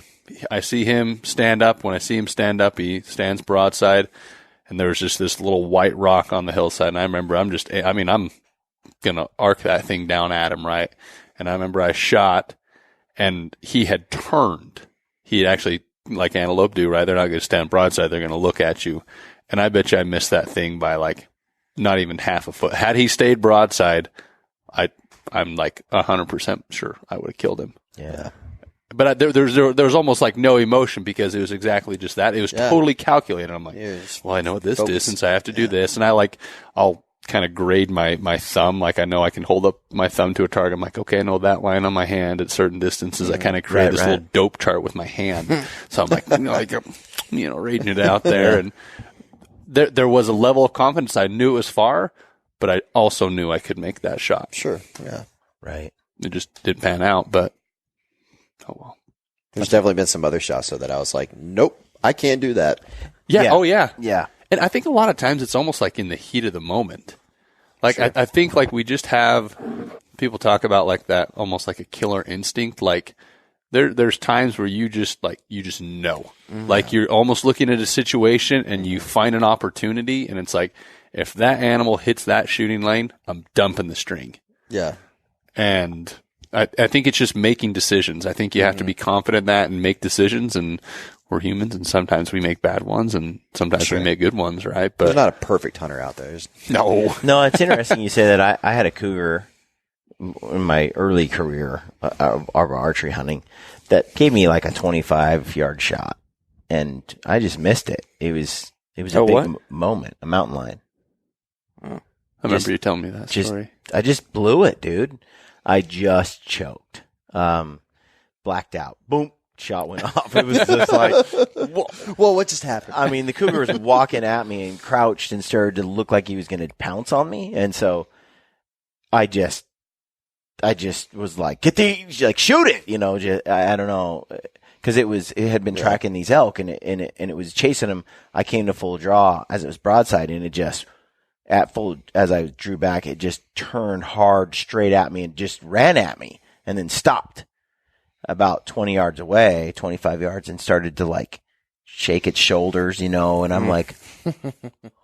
I see him stand up. When I see him stand up, he stands broadside, and there was just this little white rock on the hillside. And I remember I'm going to arc that thing down at him, right? And I remember I shot, and he had turned. He had actually, like antelope do, right? They're not going to stand broadside. They're going to look at you. And I bet you I missed that thing by like not even half a foot. Had he stayed broadside, I'm like 100% sure I would have killed him. Yeah. But there was almost like no emotion because it was exactly just that. It was totally calculated. I'm like, well, I know at this distance I have to do this. And I'll kind of grade my thumb. Like I know I can hold up my thumb to a target. I'm like, okay, I know that line on my hand at certain distances. I kind of create this little dope chart with my hand. So I'm like, rating it out there. And there was a level of confidence. I knew it was far, but I also knew I could make that shot. Sure. Yeah. Right. It just didn't pan out, but oh well. There's definitely been some other shots though that I was like, nope, I can't do that. Yeah. Yeah. Oh yeah. Yeah. And I think a lot of times it's almost like in the heat of the moment. Like I think like we just have people talk about like that almost like a killer instinct. Like there's times where you just know. Like you're almost looking at a situation and you find an opportunity and it's like if that animal hits that shooting lane, I'm dumping the string. Yeah. And I think it's just making decisions. I think you have to be confident in that and make decisions, and we're humans, and sometimes we make bad ones, and sometimes we make good ones, right? But there's not a perfect hunter out there. No, it's interesting you say that. I had a cougar in my early career of archery hunting that gave me like a 25-yard shot, and I just missed it. It was a big moment, a mountain lion. I remember you telling me that story. I just blew it, dude. I just choked. Blacked out. Boom. Shot went off. It was just like, whoa, what just happened? I mean, the cougar was walking at me and crouched and started to look like he was going to pounce on me. And so I just was like, shoot it, I don't know. Cause it had been tracking these elk and it was chasing them. I came to full draw as it was broadside, and it just, as I drew back, it just turned hard straight at me and just ran at me and then stopped about 20 yards away, 25 yards, and started to like shake its shoulders, and I'm like,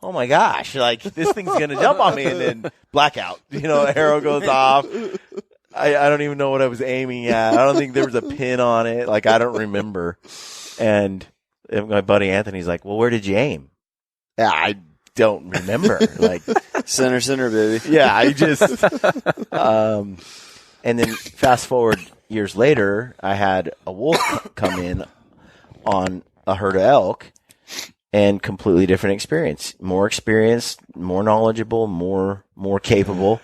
oh my gosh, like this thing's going to jump on me, and then blackout, arrow goes off. I don't even know what I was aiming at. I don't think there was a pin on it. Like, I don't remember. And my buddy Anthony's like, well, where did you aim? Yeah, I don't remember. Like center, baby. Yeah, I just, and then fast forward years later, I had a wolf come in on a herd of elk, and completely different experience. More experienced, more knowledgeable, more capable.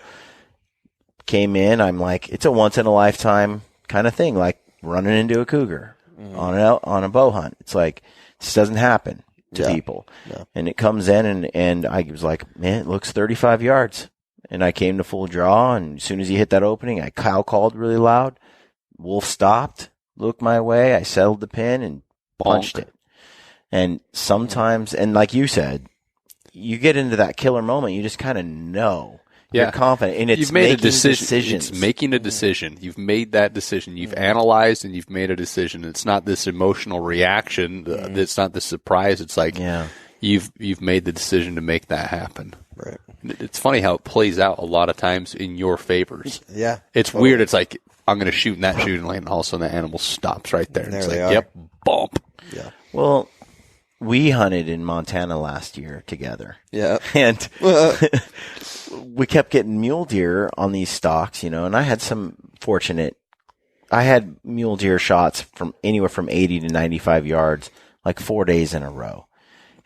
Came in, I'm like, it's a once in a lifetime kind of thing, like running into a cougar on a bow hunt. It's like, this doesn't happen to people. Yeah. And it comes in, and I was like, man, it looks 35 yards. And I came to full draw, and as soon as he hit that opening, I cow called really loud. Wolf stopped, looked my way. I settled the pin and punched it. And sometimes, and like you said, you get into that killer moment, you just kind of know. Yeah. You're confident. And it's You've made a making decision. decisions. It's making a decision. You've made that decision. You've analyzed and you've made a decision. It's not this emotional reaction. It's not the surprise. It's like you've made the decision to make that happen. Right. It's funny how it plays out a lot of times in your favors. Yeah. It's weird. It's like, I'm going to shoot in that shooting lane, and all of a sudden the animal stops right there. And it's There like, they are. yep, bump. Yeah. Well, we hunted in Montana last year together. Yeah. And we kept getting mule deer on these stalks, and I had I had mule deer shots from anywhere from 80 to 95 yards, like 4 days in a row.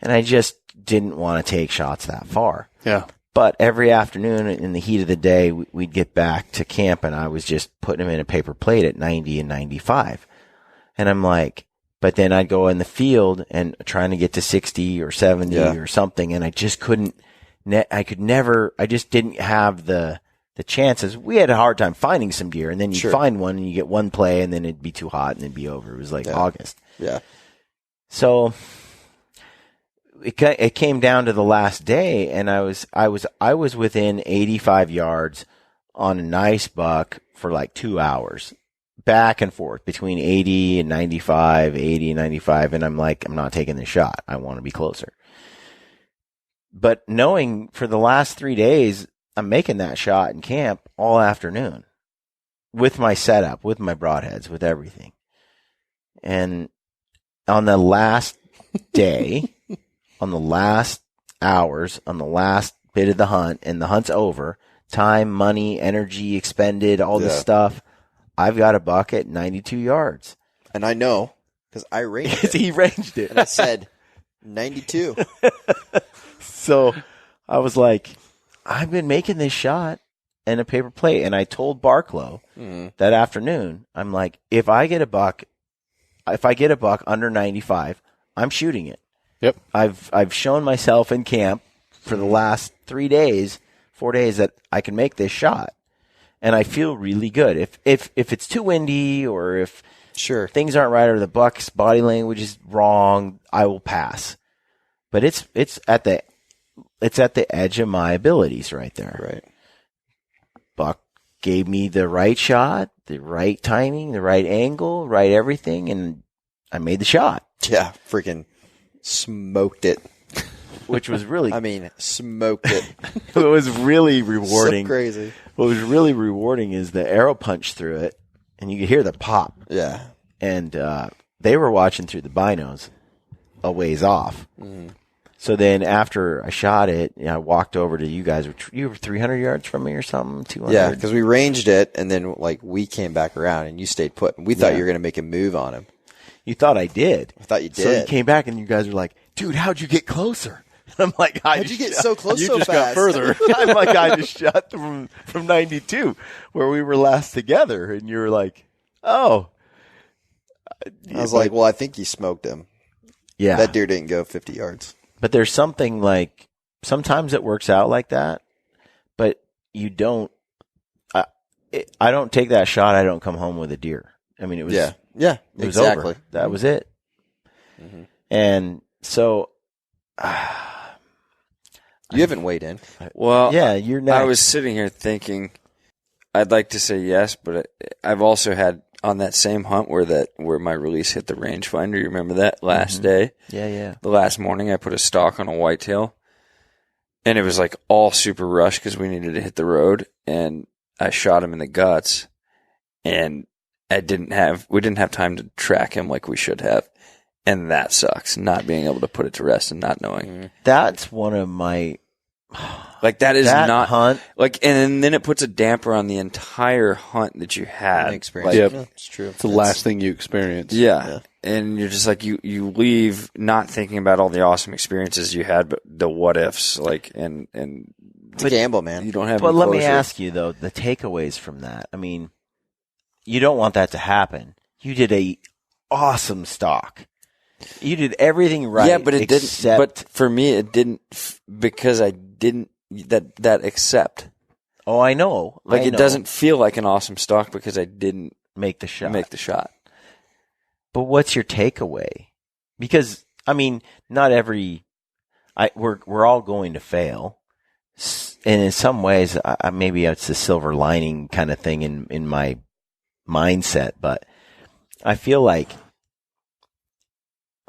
And I just didn't want to take shots that far. Yeah. But every afternoon in the heat of the day, we'd get back to camp and I was just putting them in a paper plate at 90 and 95. And I'm like, but then I'd go in the field and trying to get to 60 or 70 or something. And I just couldn't, I just didn't have the chances. We had a hard time finding some deer, and then you find one and you get one play and then it'd be too hot and it'd be over. It was like August. Yeah. So it came down to the last day, and I was within 85 yards on a nice buck for like 2 hours, back and forth between 80 and 95, 80 and 95. And I'm like, I'm not taking this shot. I want to be closer. But knowing for the last 3 days, I'm making that shot in camp all afternoon with my setup, with my broadheads, with everything. And on the last day, on the last hours, on the last bit of the hunt, and the hunt's over, time, money, energy expended, all this stuff, I've got a buck at 92 yards. And I know, because I ranged it. He ranged it. And I said, 92. So I was like, I've been making this shot in a paper plate. And I told Barklow that afternoon, I'm like, if I get a buck under 95, I'm shooting it. Yep. I've shown myself in camp for the last 4 days that I can make this shot. And I feel really good. If it's too windy or if things aren't right or the buck's body language is wrong, I will pass. But it's at the edge of my abilities right there. Right. Buck gave me the right shot, the right timing, the right angle, right everything, and I made the shot. Yeah, freaking smoked it. Which was really smoked it. it was really rewarding. So crazy. What was really rewarding is the arrow punch through it, and you could hear the pop. Yeah. And they were watching through the binos a ways off. Mm-hmm. So then after I shot it, I walked over to you guys. You were 300 yards from me or something? 200? Yeah, because we ranged it, and then we came back around, and you stayed put. And we thought you were going to make a move on him. You thought I did. I thought you did. So you came back, and you guys were like, dude, how'd you get closer? And I'm like, how'd you get so close so fast? You just got further. I'm like, I just shot from 92, where we were last together. And you were like, oh. I was like, well, I think you smoked him. Yeah. That deer didn't go 50 yards. But there's something like, sometimes it works out like that, but you don't, I don't take that shot. I don't come home with a deer. I mean, it was, it was exactly. Over. That was it. Mm-hmm. And so, you haven't weighed in. Well, yeah, you're next. I was sitting here thinking, I'd like to say yes, but I've also had on that same hunt where my release hit the rangefinder. You remember that last day? Yeah. The last morning, I put a stalk on a whitetail, and it was like all super rushed because we needed to hit the road, and I shot him in the guts, and we didn't have time to track him like we should have. And that sucks, not being able to put it to rest and not knowing. That's one of my... Like, that is that not... hunt. Like, and then it puts a damper on the entire hunt that you had. Experience. Yep. Yeah, it's true. It's the last thing you experience. Yeah. And you're just like, you leave not thinking about all the awesome experiences you had, but the what ifs, like, and it's a gamble, man. You don't have But any let me closure. ask you, though, the takeaways from that. I mean, you don't want that to happen. You did a awesome stalk. You did everything right. Yeah, but it except... didn't. But for me, it didn't because I didn't that accept. Oh, I know. Like, I it know. doesn't feel like an awesome stalk because I didn't make the shot. Make the shot. But what's your takeaway? Because I mean, not every. We're all going to fail, and in some ways, maybe it's a silver lining kind of thing in my mindset. But I feel like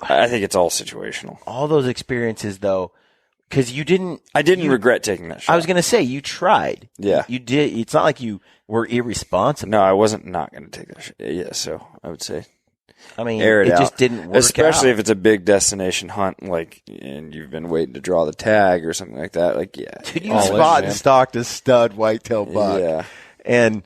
I think it's all situational. all those experiences, though, because you didn't. I didn't regret taking that shot. I was going to say you tried. Yeah, you did. It's not like you were irresponsible. No, I wasn't not going to take that shot. Yeah, so I would say. I mean, Air it out. just didn't work Especially out. if it's a big destination hunt, like, and you've been waiting to draw the tag or something like that. Like, yeah. Dude, you spot and stalked a stud whitetail buck. Yeah. And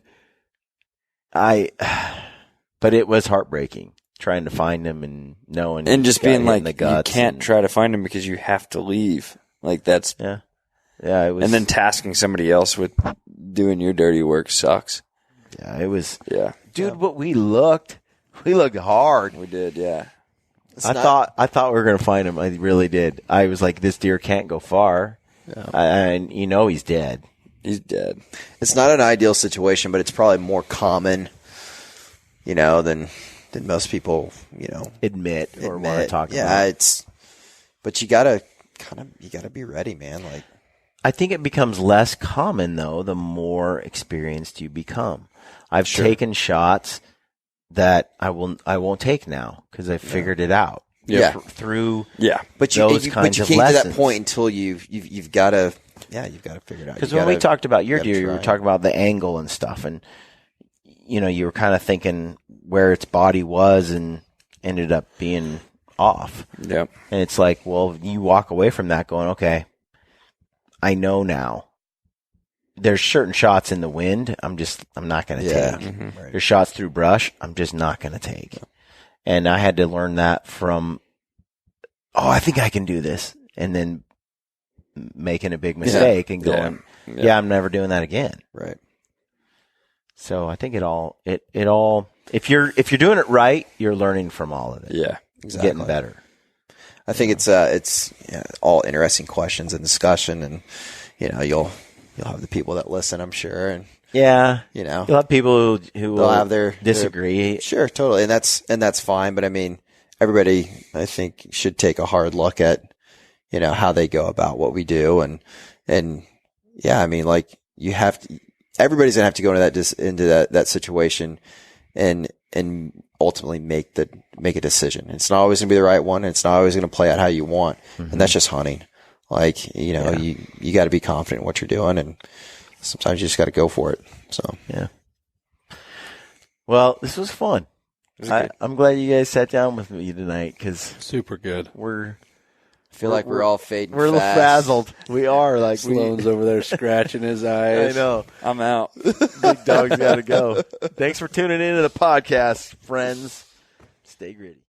but it was heartbreaking trying to find him and knowing. And just being like, the guts you can't try to find him because you have to leave. Like, that's. Yeah. Yeah, it was. And then tasking somebody else with doing your dirty work sucks. Yeah, it was. Yeah. Dude, but we looked hard. We did, yeah. I thought we were going to find him. I really did. I was like, this deer can't go far. Yeah. And he's dead. He's dead. It's not an ideal situation, but it's probably more common, than most people, admit or want to talk about. Yeah, but you gotta be ready, man. Like, I think it becomes less common though the more experienced you become. I've taken shots that I won't take now because I figured it out. Yeah. Through but you came to that point until you've got to figure it out. Because when we talked about your deer, you were talking about the angle and stuff, and you were kind of thinking where its body was and ended up being off. Yep. And it's like, well, you walk away from that going, okay, I know now. There's certain shots in the wind I'm not going to take. Mm-hmm. Right. There's shots through brush I'm just not going to take. And I had to learn that from, I think I can do this. And then making a big mistake and going, I'm never doing that again. Right. So I think it all, if you're doing it right, you're learning from all of it. Yeah. Exactly. Getting better. I think it's all interesting questions and discussion, and you'll have the people that listen, I'm sure, and you'll have people who will have their disagree. Sure, totally, and that's fine. But I mean, everybody, I think, should take a hard look at how they go about what we do, and I mean, like, you have to. Everybody's gonna have to go into that situation, and ultimately make a decision. It's not always gonna be the right one, and it's not always gonna play out how you want, and that's just hunting. Like, you got to be confident in what you're doing, and sometimes you just got to go for it. So, yeah. Well, this was fun. I'm glad you guys sat down with me tonight because super good. I feel like we're all fading. We're a little frazzled. We are like Sloane's over there scratching his eyes. I know. I'm out. Big dog's got to go. Thanks for tuning in to the podcast, friends. Stay gritty.